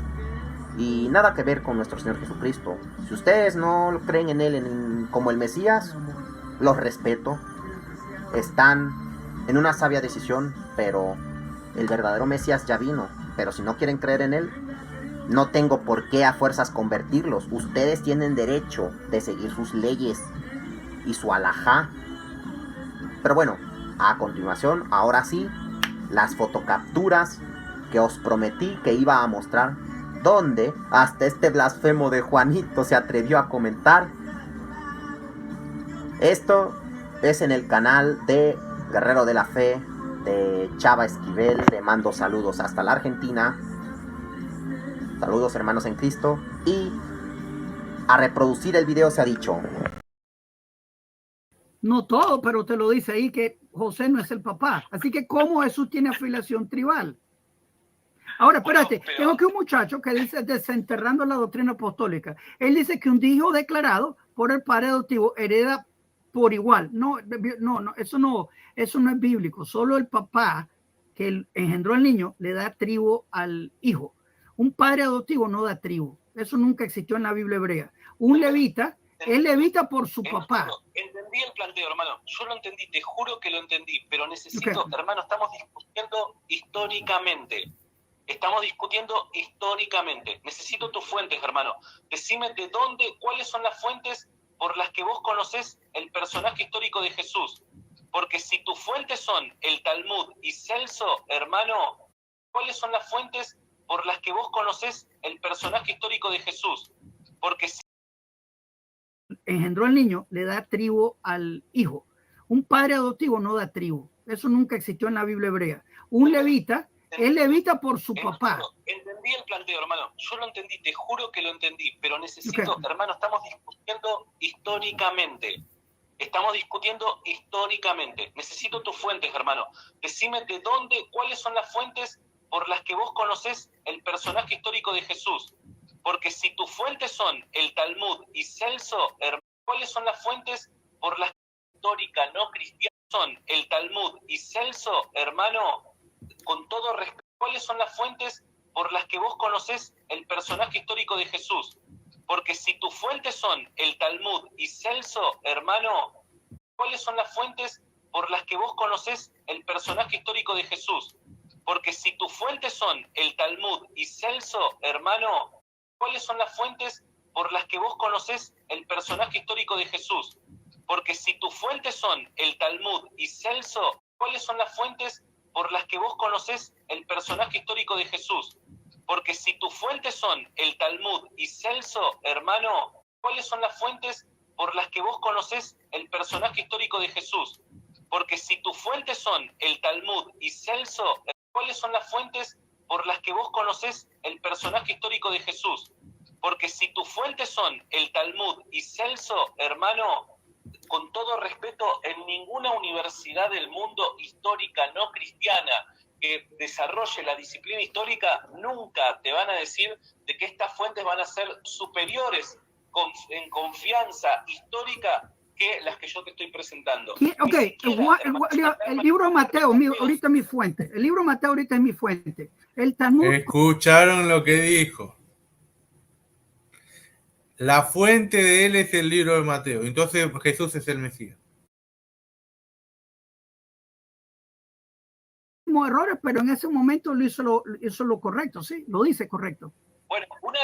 Y nada que ver con nuestro Señor Jesucristo. Si ustedes no creen en Él como el Mesías, los respeto. Están en una sabia decisión, pero el verdadero Mesías ya vino. Pero si no quieren creer en Él, no tengo por qué a fuerzas convertirlos. Ustedes tienen derecho de seguir sus leyes y su alajá. Pero bueno, a continuación, ahora sí, las fotocapturas que os prometí que iba a mostrar, donde hasta este blasfemo de Juanito se atrevió a comentar. Esto es en el canal de Guerrero de la Fe de Chava Esquivel. Le mando saludos hasta la Argentina. Saludos, hermanos en Cristo. Y a reproducir el video se ha dicho. No todo, pero te lo dice ahí que José no es el papá. Así que ¿cómo Jesús tiene afiliación tribal? Ahora, espérate, tengo aquí un muchacho que dice desenterrando la doctrina apostólica. Él dice que un hijo declarado por el padre adoptivo hereda por igual. No, eso no es bíblico. Solo el papá que engendró al niño le da tribu al hijo. Un padre adoptivo no da tribu. Eso nunca existió en la Biblia hebrea. Un levita es levita por su papá. Entendí el planteo, hermano. Yo lo entendí, te juro que lo entendí, pero necesito, hermano, estamos discutiendo históricamente. Estamos discutiendo históricamente. Necesito tus fuentes, hermano. Decime de dónde, cuáles son las fuentes por las que vos conocés el personaje histórico de Jesús. Porque si tus fuentes son el Talmud y Celso, hermano, ¿cuáles son las fuentes por las que vos conocés el personaje histórico de Jesús? Porque si engendró al niño, le da tribu al hijo. Un padre adoptivo no da tribu. Eso nunca existió en la Biblia hebrea. Un levita es levita por su papá. Entendí el planteo, hermano. Yo lo entendí, te juro que lo entendí, pero necesito, hermano, estamos discutiendo históricamente. Estamos discutiendo históricamente. Necesito tus fuentes, hermano. Decime de dónde, cuáles son las fuentes por las que vos conocés el personaje histórico de Jesús. Porque si tus fuentes son el Talmud y Celso, hermano, ¿cuáles son las fuentes por las que histórica no cristiana son el Talmud y Celso, hermano? Con todo respeto, ¿cuáles son las fuentes por las que vos conocés el personaje histórico de Jesús? Porque si tus fuentes son el Talmud y Celso, hermano, ¿cuáles son las fuentes por las que vos conocés el personaje histórico de Jesús? Porque si tus fuentes son el Talmud y Celso, hermano, ¿cuáles son las fuentes por las que vos conocés el personaje histórico de Jesús? Porque si tus fuentes son el Talmud y Celso, ¿cuáles son las fuentes por las que vos conocés el personaje histórico de Jesús? Porque si tus fuentes son el Talmud y Celso, hermano, ¿cuáles son las fuentes por las que vos conocés el personaje histórico de Jesús? Porque si tus fuentes son el Talmud y Celso, ¿cuáles son las fuentes por las que vos conocés el personaje histórico de Jesús? Porque si tus fuentes son el Talmud y Celso, hermano, con todo respeto, en ninguna universidad del mundo histórica no cristiana que desarrolle la disciplina histórica nunca te van a decir de que estas fuentes van a ser superiores en confianza histórica que las que yo te estoy presentando. Ok, el libro de Mateo, ahorita es mi fuente. El libro de Mateo ahorita es mi fuente. El Talmud. Escucharon lo que dijo. La fuente de él es el libro de Mateo. Entonces Jesús es el Mesías. Errores, pero en ese momento hizo lo correcto, sí, lo dice correcto. Bueno, una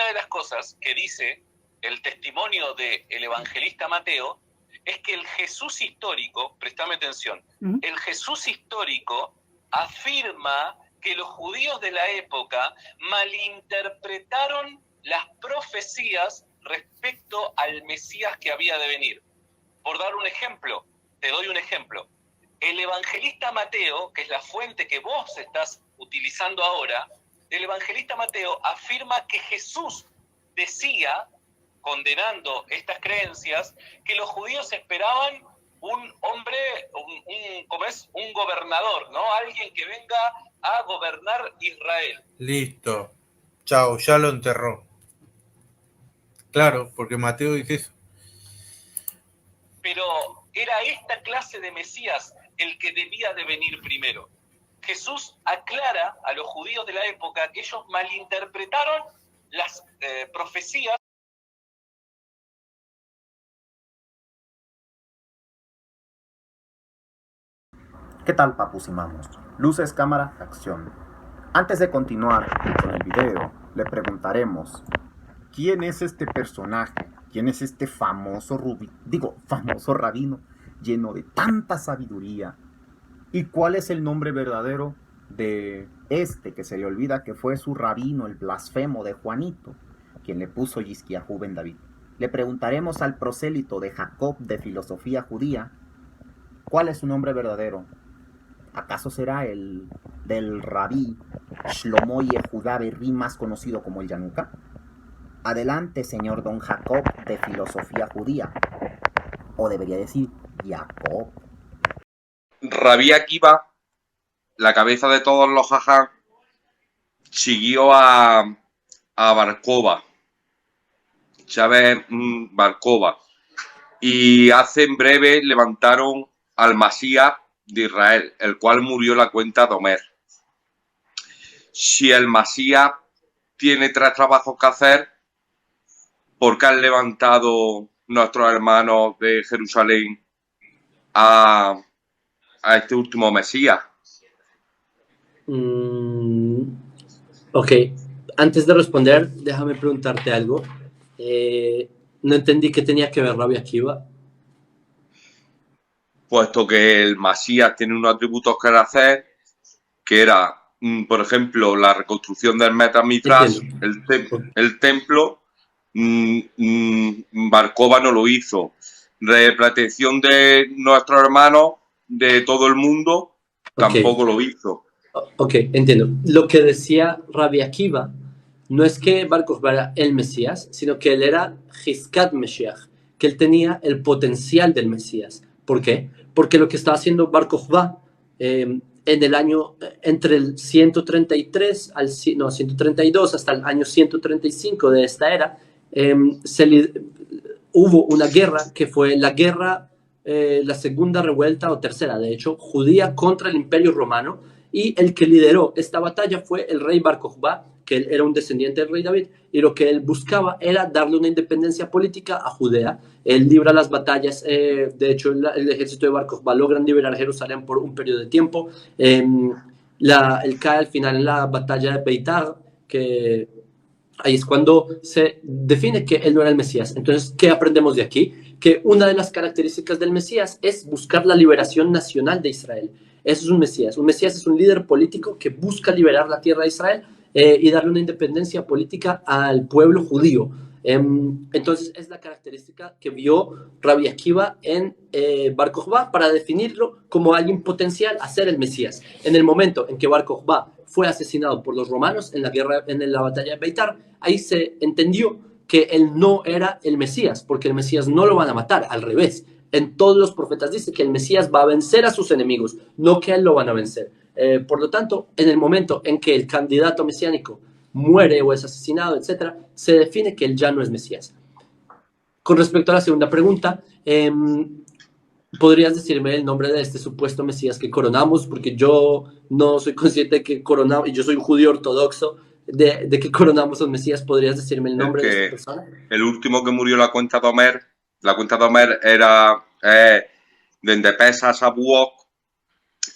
de las cosas que dice el testimonio del evangelista Mateo es que el Jesús histórico, préstame atención, el Jesús histórico afirma que los judíos de la época malinterpretaron las profecías respecto al Mesías que había de venir. Por dar un ejemplo, te doy un ejemplo. El evangelista Mateo, que es la fuente que vos estás utilizando ahora, el evangelista Mateo afirma que Jesús decía, condenando estas creencias, que los judíos esperaban un hombre, un gobernador, ¿no? Alguien que venga a gobernar Israel. Listo. Chao, ya lo enterró. Claro, porque Mateo dice eso. Pero era esta clase de Mesías el que debía de venir primero. Jesús aclara a los judíos de la época que ellos malinterpretaron las profecías. ¿Qué tal, papus y mamos? Luces, cámara, acción. Antes de continuar con el video, le preguntaremos ¿quién es este personaje? ¿Quién es este famoso rabino lleno de tanta sabiduría? ¿Y cuál es el nombre verdadero de este que se le olvida que fue su rabino, el blasfemo de Juanito, quien le puso Yizquiahu ben David? Le preguntaremos al prosélito de Jacob de filosofía judía cuál es su nombre verdadero. ¿Acaso será el del rabí Shlomo Yehudá Berri, más conocido como el Yanuka? Adelante, señor don Jacob de filosofía judía. O debería decir Jacob. Rabí Akiva, la cabeza de todos los jajá, siguió a Bar Kokhba, Chávez Bar Kokhba, y hace en breve levantaron al Masías de Israel, el cual murió la cuenta de Homer. Si el Masías tiene 3 trabajos que hacer, ¿por qué han levantado nuestros hermanos de Jerusalén a este último Mesías? Ok, antes de responder, déjame preguntarte algo. No entendí qué tenía que ver Rabbi Akiva. Puesto que el Masías tiene unos atributos que hacer, que era, por ejemplo, la reconstrucción del Metamidrash, el templo, Bar Kokhba no lo hizo. Reprotección de nuestros hermanos de todo el mundo, tampoco lo hizo. Ok, entiendo. Lo que decía Rabbi Akiva no es que Bar Kokhba era el Mesías, sino que él era Hizkat Mesías, que él tenía el potencial del Mesías. ¿Por qué? Porque lo que estaba haciendo Bar Kokhba en el año, entre el 132 hasta el año 135 de esta era, hubo una guerra que fue la guerra, la segunda revuelta o tercera, de hecho, judía contra el Imperio Romano, y el que lideró esta batalla fue el rey Bar Kokhba, que él era un descendiente del rey David, y lo que él buscaba era darle una independencia política a Judea. Él libra las batallas, de hecho el ejército de Bar Kokhba logran liberar Jerusalén por un periodo de tiempo. Él cae al final en la batalla de Beitar, que ahí es cuando se define que él no era el Mesías. Entonces, ¿qué aprendemos de aquí? Que una de las características del Mesías es buscar la liberación nacional de Israel. Eso es un Mesías. Un Mesías es un líder político que busca liberar la tierra de Israel y darle una independencia política al pueblo judío. Entonces, es la característica que vio Rabbi Akiva en Bar Kokhba para definirlo como alguien potencial a ser el Mesías. En el momento en que Bar Kokhba fue asesinado por los romanos en la guerra, en la batalla de Beitar, ahí se entendió que él no era el Mesías, porque el Mesías no lo van a matar, al revés. En todos los profetas dice que el Mesías va a vencer a sus enemigos, no que él lo van a vencer. Por lo tanto, en el momento en que el candidato mesiánico muere o es asesinado, etc., se define que él ya no es Mesías. Con respecto a la segunda pregunta, ¿podrías decirme el nombre de este supuesto Mesías que coronamos? Porque yo no soy consciente de que coronamos, y yo soy un judío ortodoxo, de que coronamos a un Mesías. ¿Podrías decirme el nombre de esta persona? El último que murió la cuenta de Homer era desde Pesas a Buok,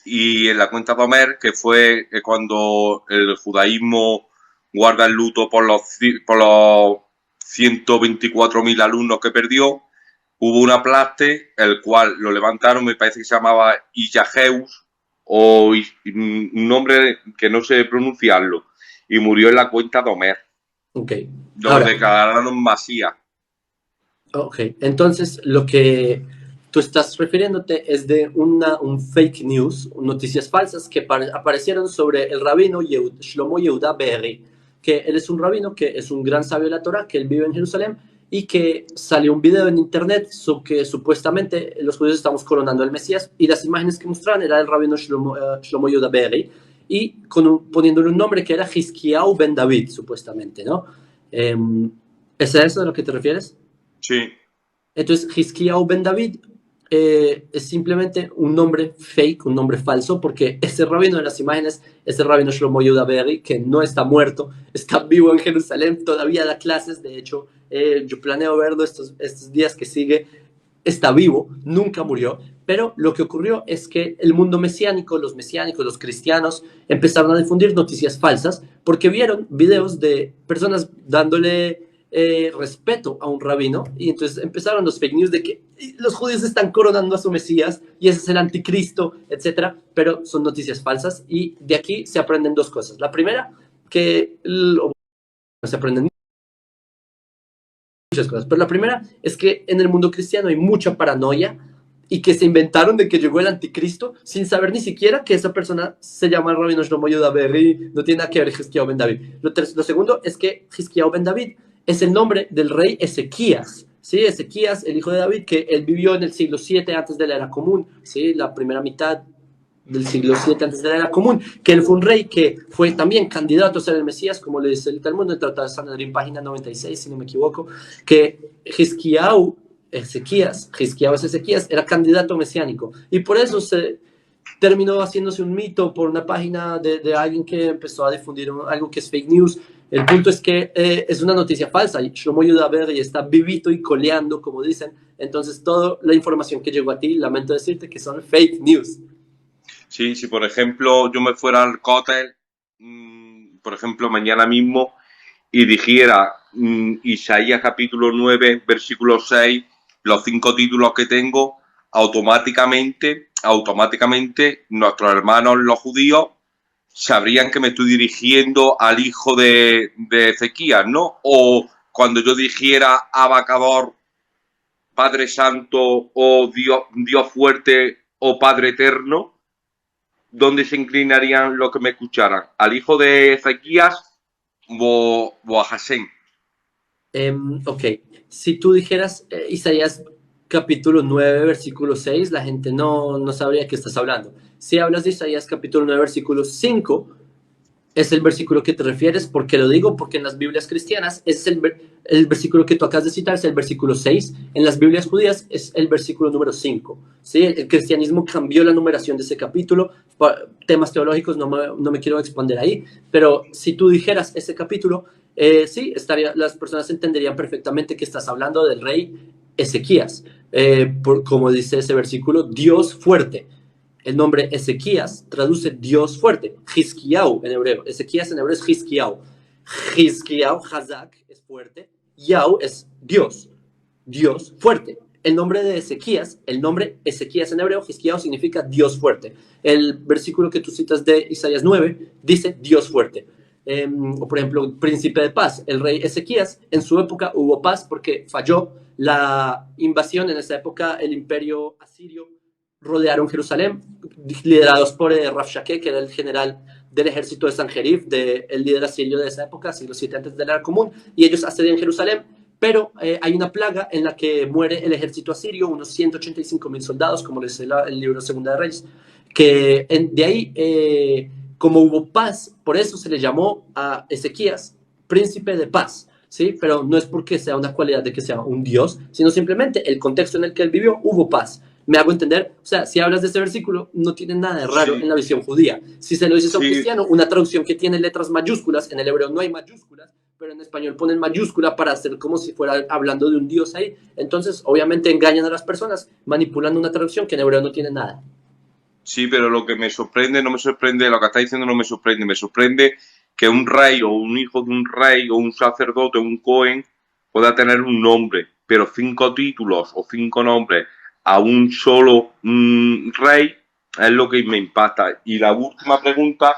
y en la cuenta de Homer, que fue cuando el judaísmo guarda el luto por los 124.000 alumnos que perdió, hubo una aplaste, el cual lo levantaron, me parece que se llamaba Iyajeus, o un nombre que no sé pronunciarlo, y murió en la cuenta de Homer. Ok. Lo declararon Masías. Ok, entonces lo que tú estás refiriéndote es de un fake news, noticias falsas que aparecieron sobre el rabino Shlomo Yehuda Be'eri, que él es un rabino, que es un gran sabio de la Torah, que él vive en Jerusalén, y que salió un video en internet que supuestamente los judíos estamos coronando al Mesías, y las imágenes que mostraban era el rabino Shlomo Yehuda Be'eri, y poniéndole un nombre que era Hizkiyahu ben David, supuestamente, ¿no? ¿Es a eso de lo que te refieres? Sí. Entonces, Hizkiyahu ben David es simplemente un nombre fake, un nombre falso, porque ese rabino de las imágenes es el rabino Shlomo Yehuda Be'eri, que no está muerto, está vivo en Jerusalén, todavía da clases. De hecho, yo planeo verlo estos días que sigue. Está vivo, nunca murió, pero lo que ocurrió es que el mundo mesiánico, los cristianos, empezaron a difundir noticias falsas porque vieron videos de personas dándole respeto a un rabino, y entonces empezaron los fake news de que los judíos están coronando a su Mesías y ese es el anticristo, etcétera, pero son noticias falsas, y de aquí se aprenden dos cosas. La primera, que se aprenden muchas cosas, pero la primera es que en el mundo cristiano hay mucha paranoia y que se inventaron de que llegó el anticristo sin saber ni siquiera que esa persona se llama el rabino Shlomo Yehuda Be'eri, no tiene nada que ver Hizkiyahu ben David. Lo segundo es que Hizkiyahu ben David es el nombre del rey Ezequías, ¿sí? Ezequías, el hijo de David, que él vivió en el siglo 7 antes de la era común, ¿sí? La primera mitad del siglo 7 antes de la era común, que él fue un rey que fue también candidato a ser el Mesías, como le dice el Talmud, en el Tratado de Sanedrín, página 96, si no me equivoco, que Ezequías era candidato mesiánico, y por eso se terminó haciéndose un mito por una página de alguien que empezó a difundir algo que es fake news. El punto es que es una noticia falsa, y Shlomo Yehuda Be'eri está vivito y coleando, como dicen. Entonces toda la información que llegó a ti, lamento decirte que son fake news. Sí, si por ejemplo yo me fuera al Kotel, por ejemplo mañana mismo, y dijera Isaías capítulo 9, versículo 6, los 5 títulos que tengo, automáticamente nuestros hermanos los judíos sabrían que me estoy dirigiendo al hijo de Ezequías, ¿no? O cuando yo dijera Abacador, Padre Santo, o Dios fuerte, o Padre eterno, ¿dónde se inclinarían los que me escucharan? ¿Al hijo de Ezequías o a Hasén? Ok, si tú dijeras Isaías capítulo 9, versículo 6, la gente no sabría qué estás hablando. Si hablas de Isaías capítulo 9, versículo 5, es el versículo que te refieres. ¿Por qué lo digo? Porque en las Biblias cristianas es el versículo que tú acabas de citar, es el versículo 6. En las Biblias judías es el versículo número 5. ¿Sí? El cristianismo cambió la numeración de ese capítulo. Por temas teológicos no me quiero expandir ahí, pero si tú dijeras ese capítulo, sí, las personas entenderían perfectamente que estás hablando del rey Ezequías. Como dice ese versículo, Dios fuerte. El nombre Ezequías traduce Dios fuerte. Hizkiyahu en hebreo. Ezequías en hebreo es Hizkiyahu. Hizkiyahu, Hazak, es fuerte. Yahu es Dios. Dios fuerte. El nombre de Ezequías, el nombre Ezequías en hebreo, Hizkiyahu, significa Dios fuerte. El versículo que tú citas de Isaías 9 dice Dios fuerte. O por ejemplo, príncipe de paz. El rey Ezequías, en su época hubo paz porque falló la invasión. En esa época el imperio asirio rodearon Jerusalén, liderados por Rabshakeh, que era el general del ejército de Sanjerib, el líder asirio de esa época, siglo 7 antes de la era común, y ellos asedian Jerusalén, pero hay una plaga en la que muere el ejército asirio, unos 185.000 soldados, como dice el libro Segunda de Reyes, que de ahí, como hubo paz, por eso se le llamó a Ezequías príncipe de paz, ¿sí? Pero no es porque sea una cualidad de que sea un dios, sino simplemente el contexto en el que él vivió, hubo paz. ¿Me hago entender? O sea, si hablas de ese versículo, no tiene nada de raro en la visión judía. Si se lo dices a un cristiano, una traducción que tiene letras mayúsculas, en el hebreo no hay mayúsculas, pero en español ponen mayúscula para hacer como si fuera hablando de un dios ahí. Entonces, obviamente engañan a las personas manipulando una traducción que en hebreo no tiene nada. Sí, pero lo que me sorprende, no me sorprende, lo que está diciendo no me sorprende que un rey o un hijo de un rey o un sacerdote o un cohen pueda tener un nombre, pero 5 títulos o 5 nombres a un solo rey es lo que me impacta. Y la última pregunta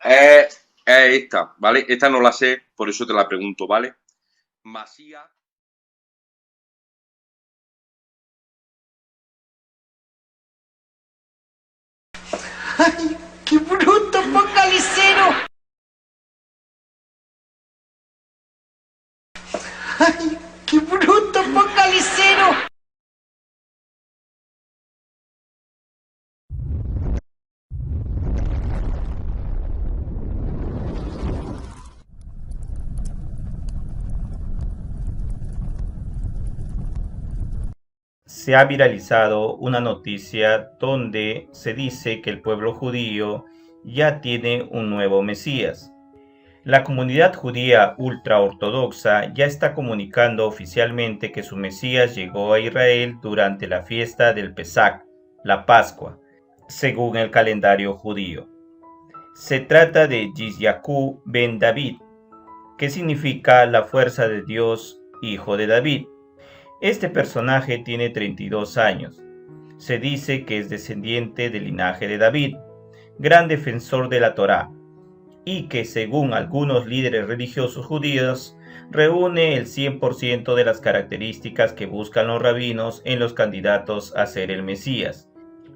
es esta, ¿vale? Esta no la sé, por eso te la pregunto, ¿vale? Masías. ¡Ay, qué bruto, focalicero! ¡Ay, qué bruto, focalicero! Se ha viralizado una noticia donde se dice que el pueblo judío ya tiene un nuevo Mesías. La comunidad judía ultraortodoxa ya está comunicando oficialmente que su Mesías llegó a Israel durante la fiesta del Pesach, la Pascua, según el calendario judío. Se trata de Yisyahu ben David, que significa la fuerza de Dios, hijo de David. Este personaje tiene 32 años. Se dice que es descendiente del linaje de David, gran defensor de la Torá, y que según algunos líderes religiosos judíos, reúne el 100% de las características que buscan los rabinos en los candidatos a ser el Mesías.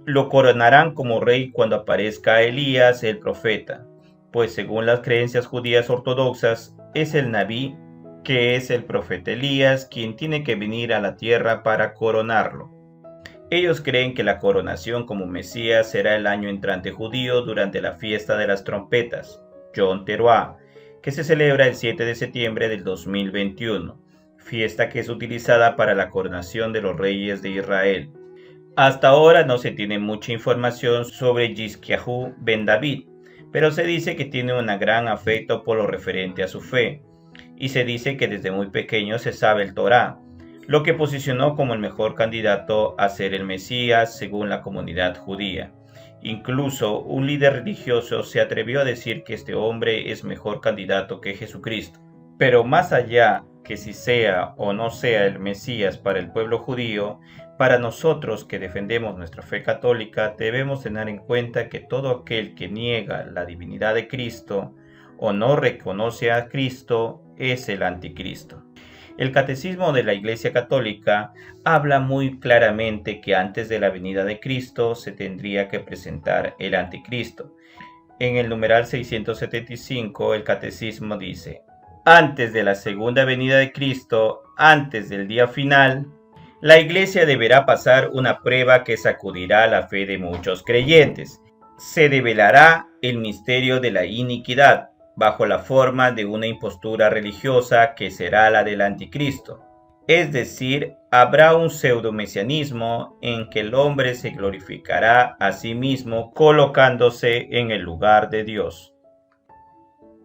Lo coronarán como rey cuando aparezca Elías el profeta, pues según las creencias judías ortodoxas, es el Nabí, que es el profeta Elías, quien tiene que venir a la tierra para coronarlo. Ellos creen que la coronación como Mesías será el año entrante judío durante la fiesta de las trompetas, Yom Teruah, que se celebra el 7 de septiembre del 2021, fiesta que es utilizada para la coronación de los reyes de Israel. Hasta ahora no se tiene mucha información sobre Yisyahu ben David, pero se dice que tiene un gran afecto por lo referente a su fe, y se dice que desde muy pequeño se sabe el Torá, lo que posicionó como el mejor candidato a ser el Mesías según la comunidad judía. Incluso un líder religioso se atrevió a decir que este hombre es mejor candidato que Jesucristo. Pero más allá que si sea o no sea el Mesías para el pueblo judío, para nosotros que defendemos nuestra fe católica debemos tener en cuenta que todo aquel que niega la divinidad de Cristo o no reconoce a Cristo es el anticristo. El Catecismo de la Iglesia Católica habla muy claramente que antes de la venida de Cristo se tendría que presentar el anticristo. En el numeral 675 el Catecismo dice: antes de la segunda venida de Cristo, antes del día final, la Iglesia deberá pasar una prueba que sacudirá la fe de muchos creyentes. Se develará el misterio de la iniquidad, bajo la forma de una impostura religiosa que será la del anticristo. Es decir, habrá un pseudo-mesianismo en que el hombre se glorificará a sí mismo colocándose en el lugar de Dios.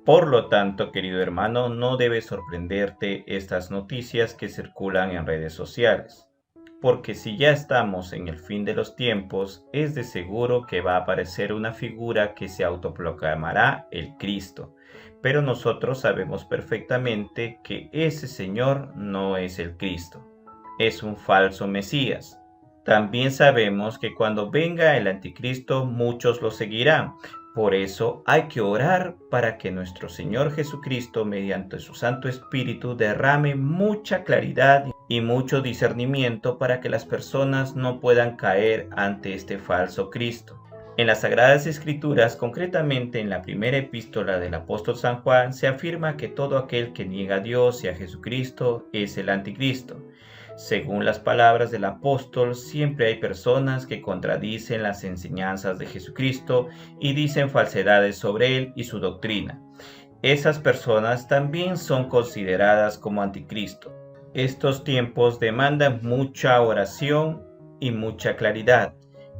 Por lo tanto, querido hermano, no debe sorprenderte estas noticias que circulan en redes sociales, porque si ya estamos en el fin de los tiempos, es de seguro que va a aparecer una figura que se autoproclamará el Cristo. Pero nosotros sabemos perfectamente que ese Señor no es el Cristo, es un falso Mesías. También sabemos que cuando venga el anticristo muchos lo seguirán. Por eso hay que orar para que nuestro Señor Jesucristo, mediante su Santo Espíritu, derrame mucha claridad y mucho discernimiento para que las personas no puedan caer ante este falso Cristo. En las Sagradas Escrituras, concretamente en la primera epístola del apóstol San Juan, se afirma que todo aquel que niega a Dios y a Jesucristo es el anticristo. Según las palabras del apóstol, siempre hay personas que contradicen las enseñanzas de Jesucristo y dicen falsedades sobre él y su doctrina. Esas personas también son consideradas como anticristo. Estos tiempos demandan mucha oración y mucha claridad.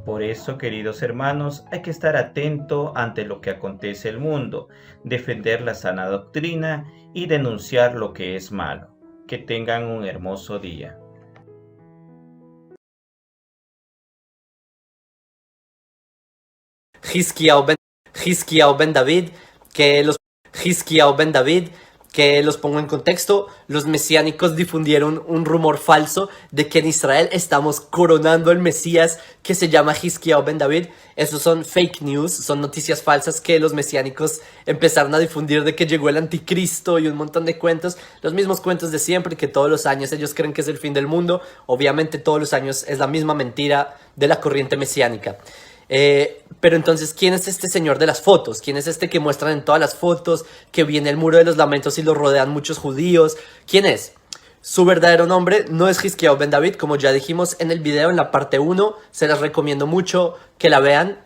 Por eso, queridos hermanos, hay que estar atento ante lo que acontece en el mundo, defender la sana doctrina y denunciar lo que es malo. Que tengan un hermoso día. Hizkiyahu ben David, que los pongo en contexto, los mesiánicos difundieron un rumor falso de que en Israel estamos coronando al Mesías que se llama Hizkiyahu ben David. Esos son fake news, son noticias falsas que los mesiánicos empezaron a difundir de que llegó el anticristo y un montón de cuentos, los mismos cuentos de siempre, que todos los años ellos creen que es el fin del mundo. Obviamente todos los años es la misma mentira de la corriente mesiánica. Pero entonces, ¿quién es este señor de las fotos? ¿Quién es este que muestran en todas las fotos, que viene el muro de los lamentos y lo rodean muchos judíos? ¿Quién es? Su verdadero nombre no es Hizkiyahu ben David, como ya dijimos en el video, en la parte 1. Se las recomiendo mucho que la vean,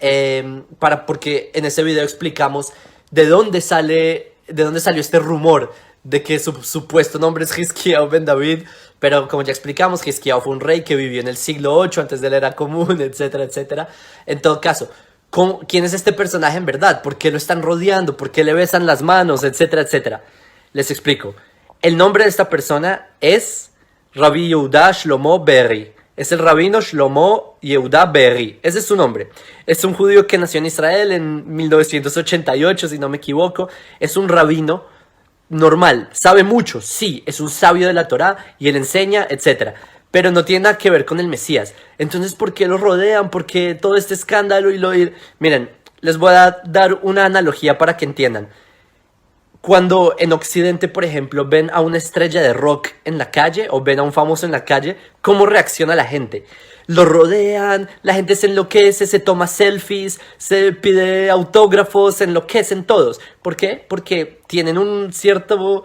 porque en ese video explicamos de dónde salió este rumor de que su supuesto nombre es Hizkiyahu ben David. Pero como ya explicamos, Hizkiyahu fue un rey que vivió en el siglo 8 antes de la era común, etcétera, etcétera. En todo caso, ¿quién es este personaje en verdad? ¿Por qué lo están rodeando? ¿Por qué le besan las manos? Etcétera, etcétera. Les explico. El nombre de esta persona es Rabbi Yehuda Shlomo Berry. Es el rabino Shlomo Yehuda Berry. Ese es su nombre. Es un judío que nació en Israel en 1988, si no me equivoco. Es un rabino normal, sabe mucho, sí, es un sabio de la Torá y él enseña, etc. Pero no tiene nada que ver con el Mesías. Entonces, ¿por qué lo rodean? ¿Por qué todo este escándalo? Miren, les voy a dar una analogía para que entiendan. Cuando en Occidente, por ejemplo, ven a una estrella de rock en la calle o ven a un famoso en la calle, ¿cómo reacciona la gente? Lo rodean, la gente se enloquece, se toma selfies, se pide autógrafos, se enloquecen todos. ¿Por qué? Porque tienen un cierto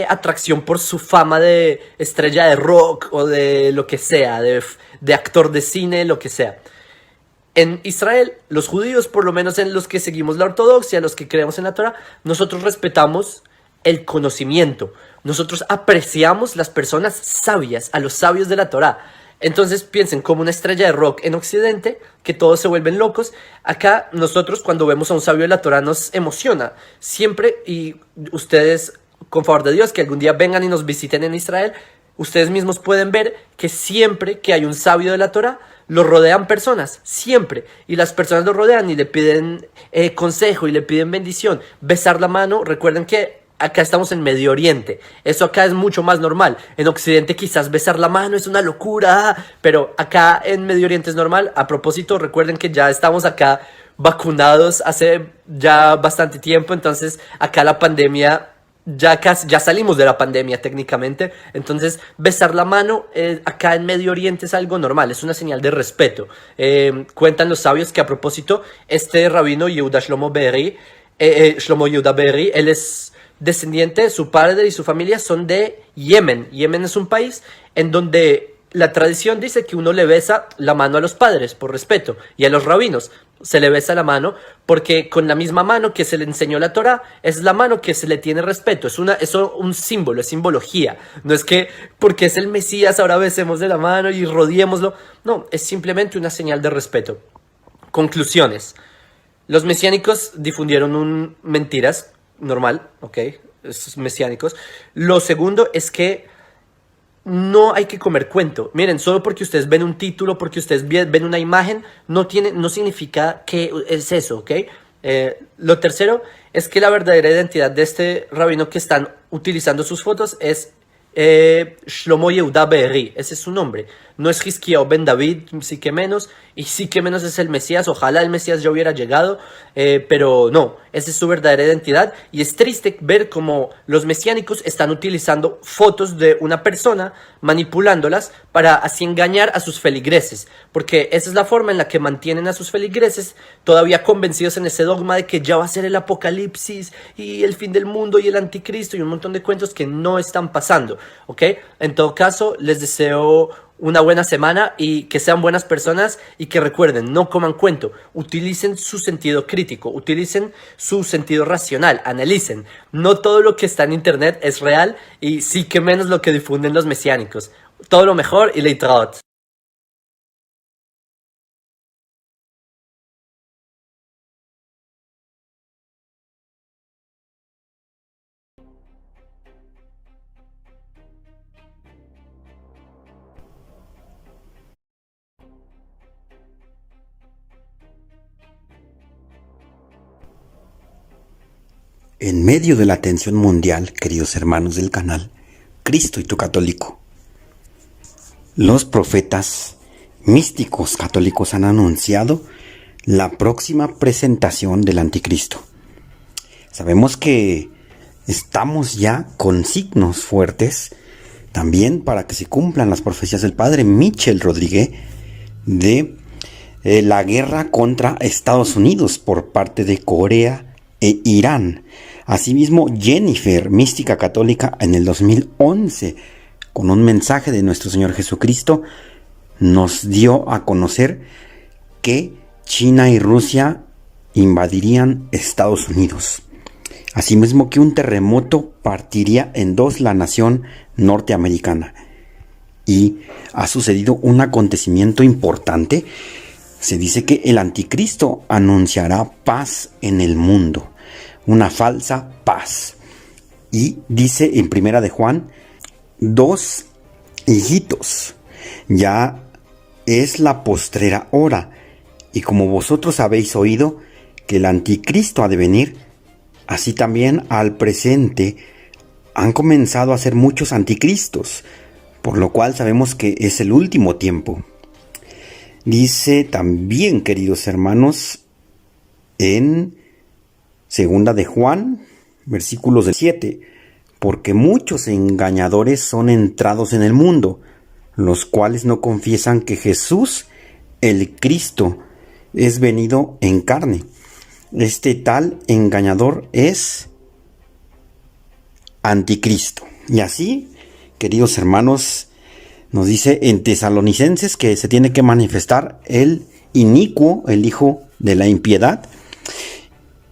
atracción por su fama de estrella de rock o de lo que sea, de actor de cine, lo que sea. En Israel, los judíos, por lo menos en los que seguimos la ortodoxia, los que creemos en la Torah, nosotros respetamos el conocimiento. Nosotros apreciamos las personas sabias, a los sabios de la Torah. Entonces piensen, como una estrella de rock en Occidente, que todos se vuelven locos. Acá nosotros cuando vemos a un sabio de la Torah nos emociona. Siempre, y ustedes, con favor de Dios, que algún día vengan y nos visiten en Israel, ustedes mismos pueden ver que siempre que hay un sabio de la Torah, lo rodean personas, siempre. Y las personas lo rodean y le piden consejo y le piden bendición. Besar la mano, recuerden que acá estamos en Medio Oriente. Eso acá es mucho más normal. En Occidente quizás besar la mano es una locura, pero acá en Medio Oriente es normal. A propósito, recuerden que ya estamos acá vacunados hace ya bastante tiempo. Entonces acá la pandemia, ya salimos de la pandemia técnicamente. Entonces besar la mano acá en Medio Oriente es algo normal. Es una señal de respeto. Cuentan los sabios que a propósito, este rabino Yehuda Shlomo Yehuda Berry, él es descendiente, su padre y su familia son de Yemen. Yemen es un país en donde la tradición dice que uno le besa la mano a los padres por respeto y a los rabinos se le besa la mano porque con la misma mano que se le enseñó la Torá es la mano que se le tiene respeto. Es un símbolo, es simbología. No es que porque es el Mesías ahora besemos de la mano y rodeémoslo. No, es simplemente una señal de respeto. Conclusiones. Los mesiánicos difundieron mentiras. Normal, ok, estos mesiánicos. Lo segundo es que no hay que comer cuento. Miren, solo porque ustedes ven un título, porque ustedes ven una imagen, no significa que es eso, ok. Lo tercero es que la verdadera identidad de este rabino que están utilizando sus fotos es Shlomo Yehuda Be'eri, ese es su nombre. No es Hizkiyahu ben David, sí que menos, y sí que menos es el Mesías. Ojalá el Mesías ya hubiera llegado, pero no, esa es su verdadera identidad. Y es triste ver cómo los mesiánicos están utilizando fotos de una persona, manipulándolas para así engañar a sus feligreses, porque esa es la forma en la que mantienen a sus feligreses todavía convencidos en ese dogma de que ya va a ser el apocalipsis y el fin del mundo y el anticristo y un montón de cuentos que no están pasando, ¿ok? En todo caso, les deseo una buena semana y que sean buenas personas y que recuerden, no coman cuento, utilicen su sentido crítico, utilicen su sentido racional, analicen. No todo lo que está en internet es real y sí que menos lo que difunden los mesiánicos. Todo lo mejor y leitraot. En medio de la tensión mundial, queridos hermanos del canal, Cristo y tu católico, los profetas místicos católicos han anunciado la próxima presentación del anticristo. Sabemos que estamos ya con signos fuertes también para que se cumplan las profecías del padre Michel Rodríguez de la guerra contra Estados Unidos por parte de Corea e Irán. Asimismo, Jennifer, mística católica, en el 2011, con un mensaje de nuestro Señor Jesucristo, nos dio a conocer que China y Rusia invadirían Estados Unidos. Asimismo, que un terremoto partiría en dos la nación norteamericana. Y ha sucedido un acontecimiento importante. Se dice que el anticristo anunciará paz en el mundo. Una falsa paz. Y dice en Primera de Juan, 2 hijitos, ya es la postrera hora, y como vosotros habéis oído que el anticristo ha de venir, así también al presente han comenzado a ser muchos anticristos, por lo cual sabemos que es el último tiempo. Dice también, queridos hermanos, en Segunda de Juan, versículos del 7, porque muchos engañadores son entrados en el mundo, los cuales no confiesan que Jesús, el Cristo, es venido en carne. Este tal engañador es anticristo. Y así, queridos hermanos, nos dice en Tesalonicenses que se tiene que manifestar el inicuo, el hijo de la impiedad.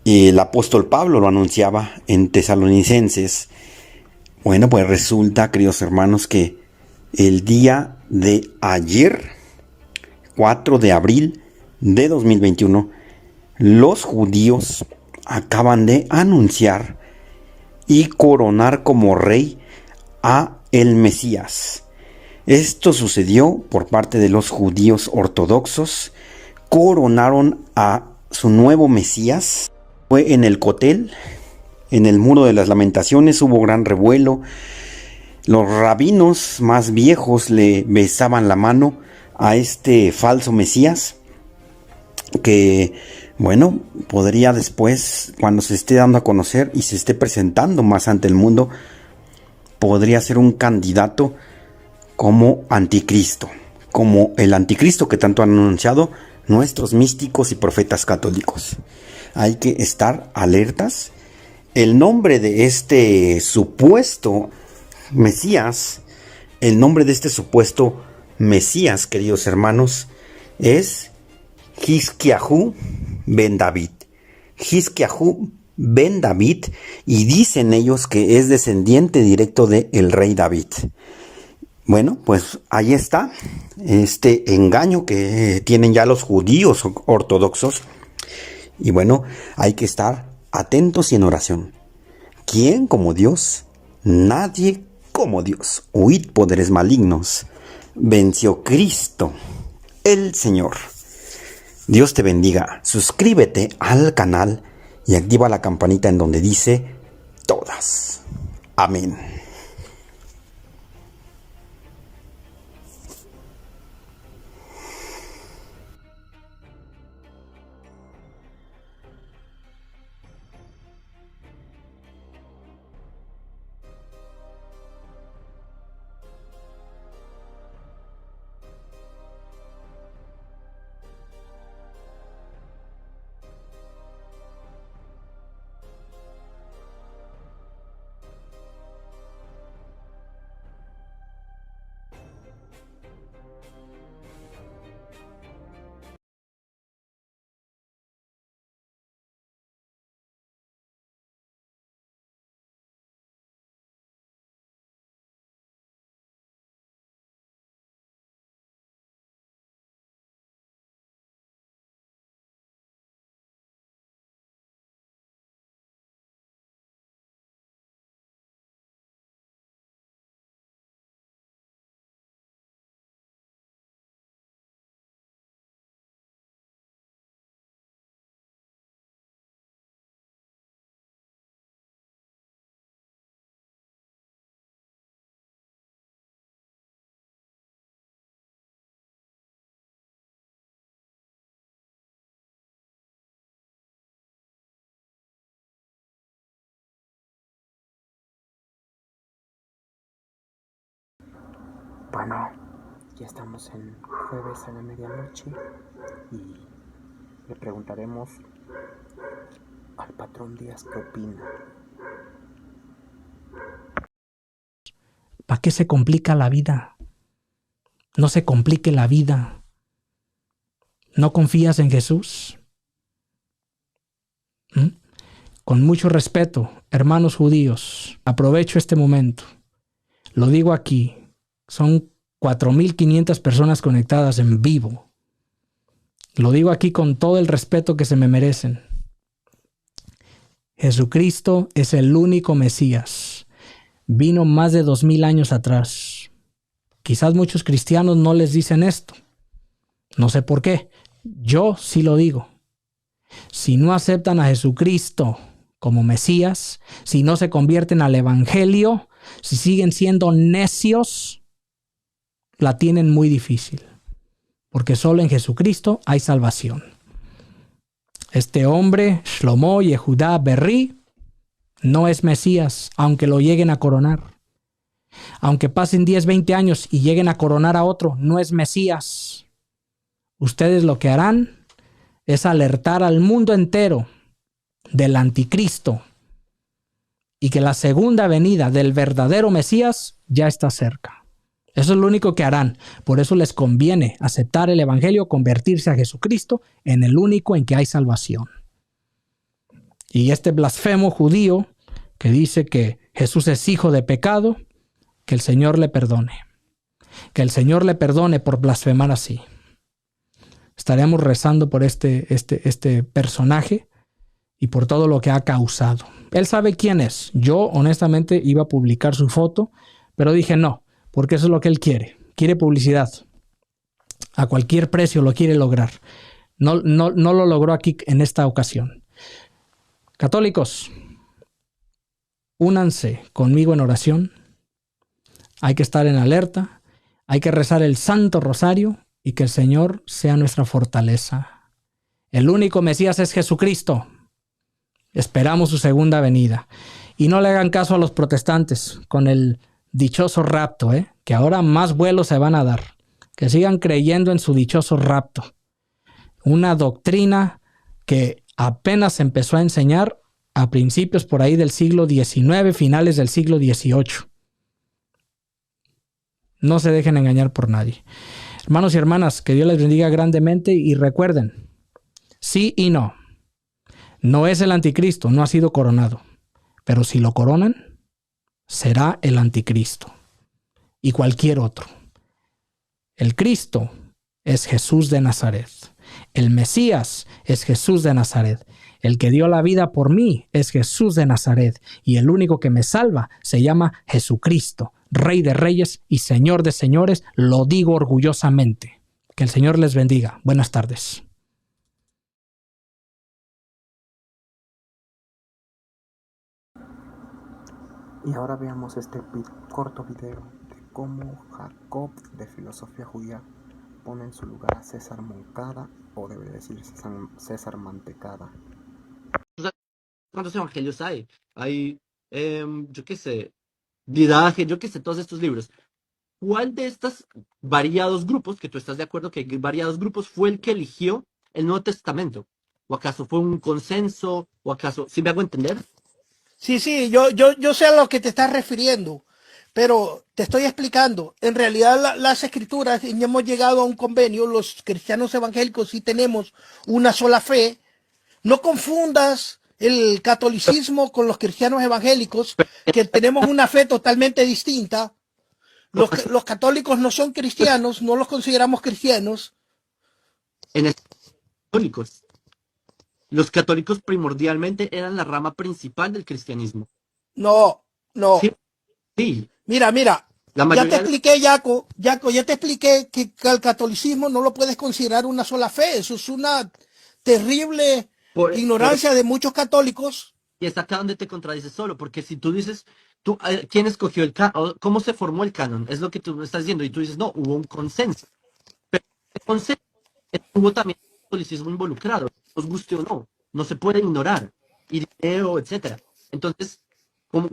Y el apóstol Pablo lo anunciaba en Tesalonicenses. Bueno, pues resulta, queridos hermanos, que el día de ayer, 4 de abril de 2021, los judíos acaban de anunciar y coronar como rey a el Mesías. Esto sucedió por parte de los judíos ortodoxos. Coronaron a su nuevo Mesías. Fue en el Kotel, en el Muro de las Lamentaciones, hubo gran revuelo. Los rabinos más viejos le besaban la mano a este falso Mesías, que, bueno, podría después, cuando se esté dando a conocer y se esté presentando más ante el mundo, podría ser un candidato como anticristo, como el anticristo que tanto han anunciado nuestros místicos y profetas católicos. Hay que estar alertas. El nombre de este supuesto Mesías, queridos hermanos, es Hizkiyahu ben David. Hizkiyahu ben David, y dicen ellos que es descendiente directo del rey David. Bueno, pues ahí está este engaño que tienen ya los judíos ortodoxos. Y bueno, hay que estar atentos y en oración. ¿Quién como Dios? Nadie como Dios. Huid poderes malignos. Venció Cristo, el Señor. Dios te bendiga. Suscríbete al canal y activa la campanita en donde dice todas. Amén. Bueno, ya estamos en jueves a la medianoche y le preguntaremos al patrón Díaz qué opina. ¿Para qué se complica la vida? No se complique la vida. ¿No confías en Jesús? Con mucho respeto, hermanos judíos, aprovecho este momento. Lo digo aquí, son 4.500 personas conectadas en vivo. Lo digo aquí con todo el respeto que se me merecen. Jesucristo es el único Mesías. Vino más de 2000 años atrás. Quizás muchos cristianos no les dicen esto. No sé por qué. Yo sí lo digo. Si no aceptan a Jesucristo como Mesías, si no se convierten al Evangelio, si siguen siendo necios, la tienen muy difícil. Porque solo en Jesucristo hay salvación. Este hombre, Shlomo Yehudá Berri, no es Mesías, aunque lo lleguen a coronar. Aunque pasen 10, 20 años y lleguen a coronar a otro, no es Mesías. Ustedes lo que harán es alertar al mundo entero del anticristo y que la segunda venida del verdadero Mesías ya está cerca. Eso es lo único que harán. Por eso les conviene aceptar el Evangelio, convertirse a Jesucristo en el único en que hay salvación. Y este blasfemo judío que dice que Jesús es hijo de pecado, que el Señor le perdone. Que el Señor le perdone por blasfemar así. Estaremos rezando por este personaje y por todo lo que ha causado. Él sabe quién es. Yo, honestamente, iba a publicar su foto, pero dije no, porque eso es lo que él quiere. Quiere publicidad. A cualquier precio lo quiere lograr. No lo logró aquí en esta ocasión. Católicos, únanse conmigo en oración. Hay que estar en alerta. Hay que rezar el Santo Rosario y que el Señor sea nuestra fortaleza. El único Mesías es Jesucristo. Esperamos su segunda venida. Y no le hagan caso a los protestantes con el dichoso rapto, que ahora más vuelos se van a dar. Que sigan creyendo en su dichoso rapto. Una doctrina que apenas se empezó a enseñar a principios por ahí del siglo XIX, finales del siglo XVIII. No se dejen engañar por nadie. Hermanos y hermanas, que Dios les bendiga grandemente y recuerden, sí y no. No es el anticristo, no ha sido coronado. Pero si lo coronan, será el anticristo. Y cualquier otro. El Cristo es Jesús de Nazaret. El Mesías es Jesús de Nazaret. El que dio la vida por mí es Jesús de Nazaret. Y el único que me salva se llama Jesucristo, Rey de Reyes y Señor de Señores. Lo digo orgullosamente. Que el Señor les bendiga. Buenas tardes. Y ahora veamos este corto video de cómo Jacob de Filosofía Judía pone en su lugar a César Moncada, o debe decirse César Mantecada. ¿Cuántos evangelios hay? Hay, yo qué sé, Didaje, yo qué sé, todos estos libros. ¿Cuál de estos variados grupos, que tú estás de acuerdo que hay variados grupos, fue el que eligió el Nuevo Testamento? ¿O acaso fue un consenso? ¿O acaso, si me hago entender? Sí, yo sé a lo que te estás refiriendo, pero te estoy explicando. En realidad las escrituras, y hemos llegado a un convenio, los cristianos evangélicos sí tenemos una sola fe. No confundas el catolicismo con los cristianos evangélicos, que tenemos una fe totalmente distinta. Los católicos no son cristianos, no los consideramos cristianos. Los católicos primordialmente eran la rama principal del cristianismo. No. Sí. Mira, ya te expliqué, Jaco, ya te expliqué que el catolicismo no lo puedes considerar una sola fe. Eso es una terrible ignorancia de muchos católicos. Y es acá donde te contradices solo, porque si tú dices, ¿quién escogió el canon? ¿Cómo se formó el canon? Es lo que tú estás diciendo. Y tú dices, no, hubo un consenso. Pero el consenso hubo también catolicismo involucrado, nos guste o no, no se puede ignorar, Irineo, etcétera. Entonces,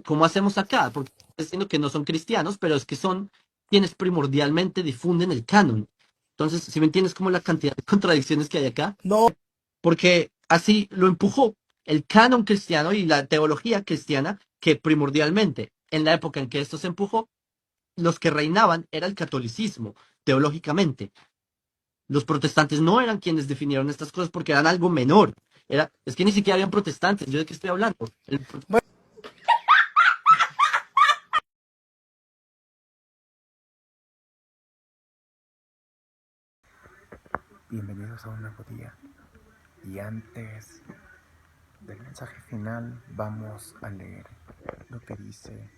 ¿cómo hacemos acá? Porque estoy diciendo que no son cristianos, pero es que son quienes primordialmente difunden el canon. Entonces, si me entiendes como la cantidad de contradicciones que hay acá, no, porque así lo empujó el canon cristiano y la teología cristiana, que primordialmente en la época en que esto se empujó, los que reinaban era el catolicismo, teológicamente. Los protestantes no eran quienes definieron estas cosas porque eran algo menor. Es que ni siquiera habían protestantes. ¿Yo de qué estoy hablando? Bienvenidos a un nuevo día. Y antes del mensaje final vamos a leer lo que dice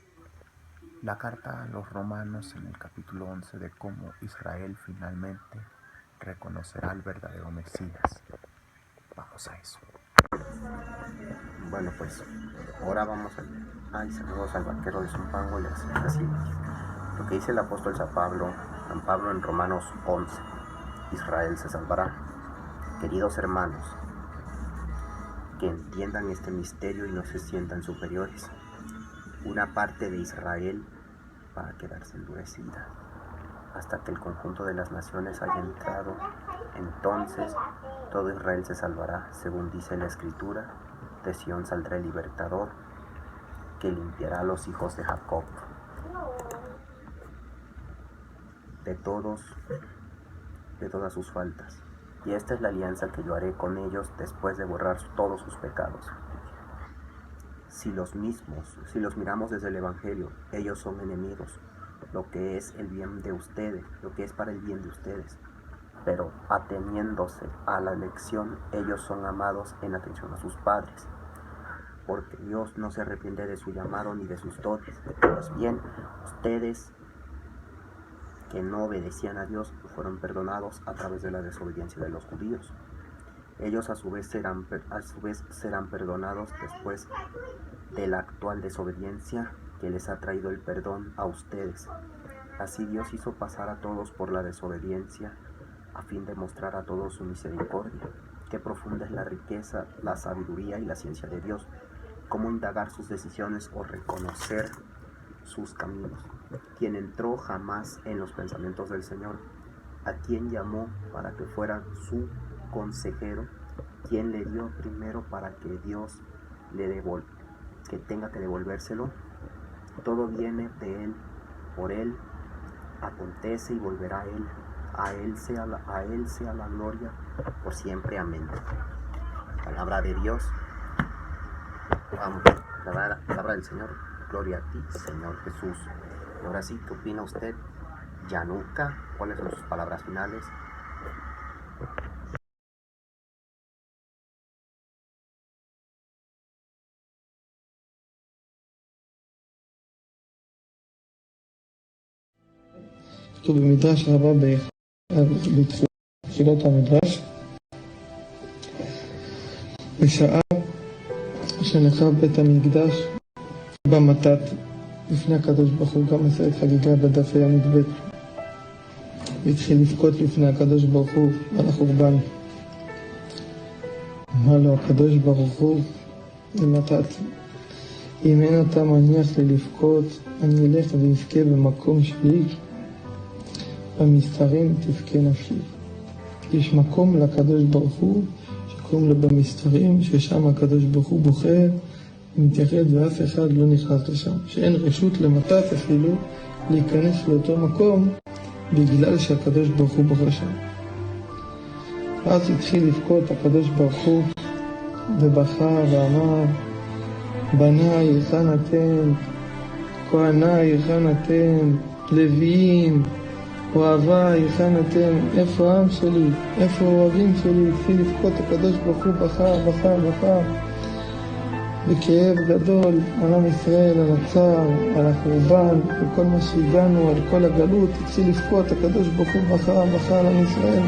la carta a los romanos en el capítulo 11 de cómo Israel finalmente reconocerá al verdadero Mesías. Vamos a eso. Bueno, pues ahora vamos a saludos al banquero de Zumpango y así. Lo que dice el apóstol San Pablo en Romanos 11. Israel se salvará. Queridos hermanos, que entiendan este misterio y no se sientan superiores. Una parte de Israel va a quedarse endurecida hasta que el conjunto de las naciones haya entrado. Entonces todo Israel se salvará, según dice la Escritura. De Sión saldrá el libertador, que limpiará a los hijos de Jacob de todas sus faltas. Y esta es la alianza que yo haré con ellos después de borrar todos sus pecados. Si los miramos desde el Evangelio, ellos son enemigos, lo que es el bien de ustedes, lo que es para el bien de ustedes. Pero ateniéndose a la elección, ellos son amados en atención a sus padres, porque Dios no se arrepiente de su llamado ni de sus dotes. Pues bien, ustedes que no obedecían a Dios fueron perdonados a través de la desobediencia de los judíos. Ellos a su vez serán perdonados después de la actual desobediencia que les ha traído el perdón a ustedes. Así Dios hizo pasar a todos por la desobediencia a fin de mostrar a todos su misericordia. Qué profunda es la riqueza, la sabiduría y la ciencia de Dios. Cómo indagar sus decisiones o reconocer sus caminos. Quien entró jamás en los pensamientos del Señor, a quien llamó para que fuera su consejero, quien le dio primero para que Dios que tenga que devolvérselo. Todo viene de Él, por Él acontece y volverá a Él. A Él sea la gloria por siempre. Amén. Palabra de Dios. Vamos, palabra del Señor. Gloria a ti, Señor Jesús. Y ahora sí, ¿qué opina usted? Yanuka, ¿cuáles son sus palabras finales? כתוב במדרש רבה בתחילת המדרש, בשעה שנחרב בית המקדש במתת לפני הקדוש ברוך הוא, גם עשה את חגיגה בדף י"ב, והתחיל לבכות לפני הקדוש ברוך הוא על החורבן. אמר לו הקדוש ברוך הוא למתת, אם אין אתה מניח לי לבכות, אני אלך ואבכה במקום שלי, במסתרים תבכה נפשי. יש מקום לקדוש ברוך הוא שקוראים לו במסתרים, ששם הקדוש ברוך הוא בוחר ומתייחד ואף אחד לא נכנס לשם, שאין רשות למתת אפילו להיכנס לאותו מקום בגלל שהקדוש ברוך הוא בוחר שם. אז התחיל לבכות הקדוש ברוך הוא ובכה ואמר, בניי היכן אתם, כהניי היכן אתם, לוויים, אוהביי היכן אתם, איפה העם שלי, איפה האוהבים שלי. התחיל לבכות הקדוש ברוך הוא, בכה בכאב גדול על עם ישראל, על הצער, על החורבן, על כל מה שהגענו, על כל הגלות. התחיל לבכות הקדוש ברוך הוא, בכה על עם ישראל.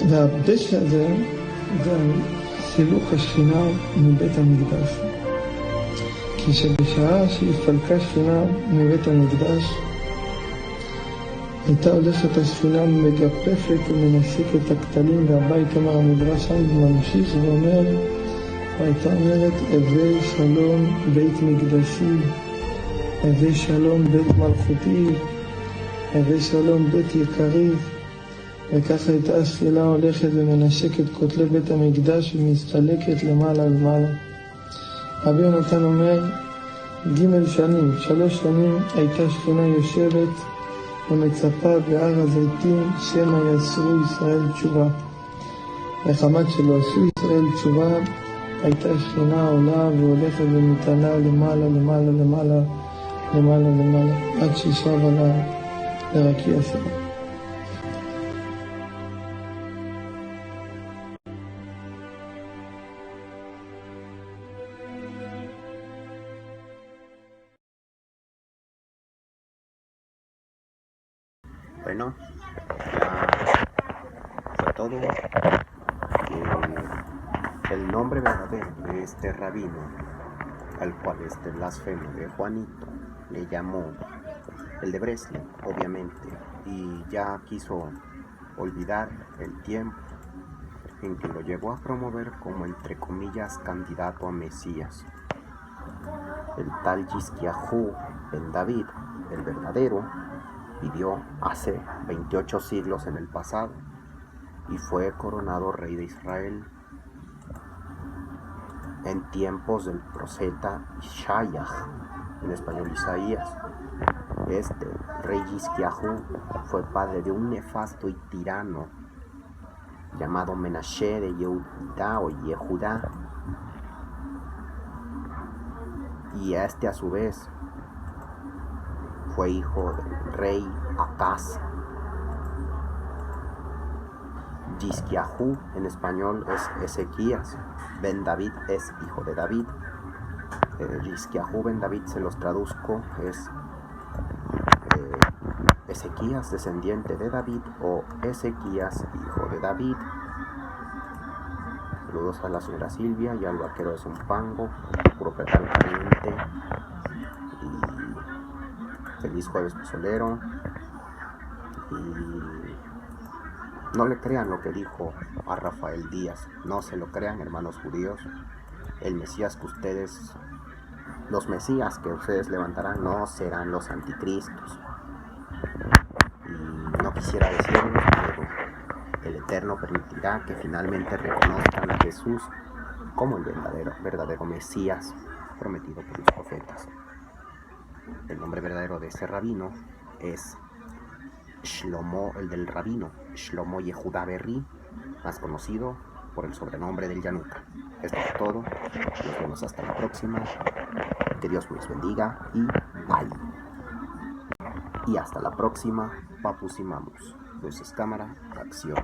והבשע הזה גם סילוק השכינה מבית המקדש, כשבשעה שהתפלקה שכינה מבית המקדש, הייתה הולכת השכינה מגפפת ומנסיקת הכתלים, והבית, אמר המדרש שם, ממשיך ואומר, והייתה אומרת, הווי שלום בית מקדשי, הווי שלום בית מלכותי, הווי שלום בית יקרי. וככה הייתה השפלה הולכת ומנשקת כותלי בית המקדש ומסתלקת למעלה למעלה. רבי יונתן אומר, 3 שנים הייתה שכינה יושבת ומצפה בהר הזיתים שמא יעשו ישראל תשובה. מחמת שלא עשו ישראל תשובה, הייתה שכינה עולה והולכת ומתעלה למעלה למעלה למעלה למעלה למעלה עד ששב עלה לרקיע שלה. Bueno, ya fue todo. El nombre verdadero de este rabino, al cual este blasfemo de Juanito le llamó el de Breslov, obviamente, y ya quiso olvidar el tiempo en que lo llevó a promover como, entre comillas, candidato a Mesías. El tal Yizkiahu ben David, el verdadero, vivió hace 28 siglos en el pasado y fue coronado rey de Israel en tiempos del profeta Ishayah, en español Isaías. Este rey Yizkiahu fue padre de un nefasto y tirano llamado Menashe de Yehudá o Yehudá, y este a su vez fue hijo del rey Acaz. Yizkiahu en español es Ezequías, Ben David es hijo de David. Yizkiahu Ben David, se los traduzco, es Ezequías descendiente de David o Ezequías hijo de David. Saludos a la señora Silvia y al vaquero de Zumpango, puro pretal caliente, y feliz jueves pozolero. Y no le crean lo que dijo a Rafael Díaz, no se lo crean, hermanos judíos. El Mesías que ustedes, los Mesías que ustedes levantarán no serán los anticristos. Y no quisiera decirlo, pero el Eterno permitirá que finalmente reconozcan a Jesús como el verdadero Mesías prometido por los profetas. El nombre verdadero de ese rabino es Shlomo, el del rabino Shlomo Yehudá Berri, más conocido por el sobrenombre del Yanuka. Esto es todo, nos vemos hasta la próxima, que Dios los bendiga y bye. Y hasta la próxima, Papus y Mamus. Luces, cámara, acción.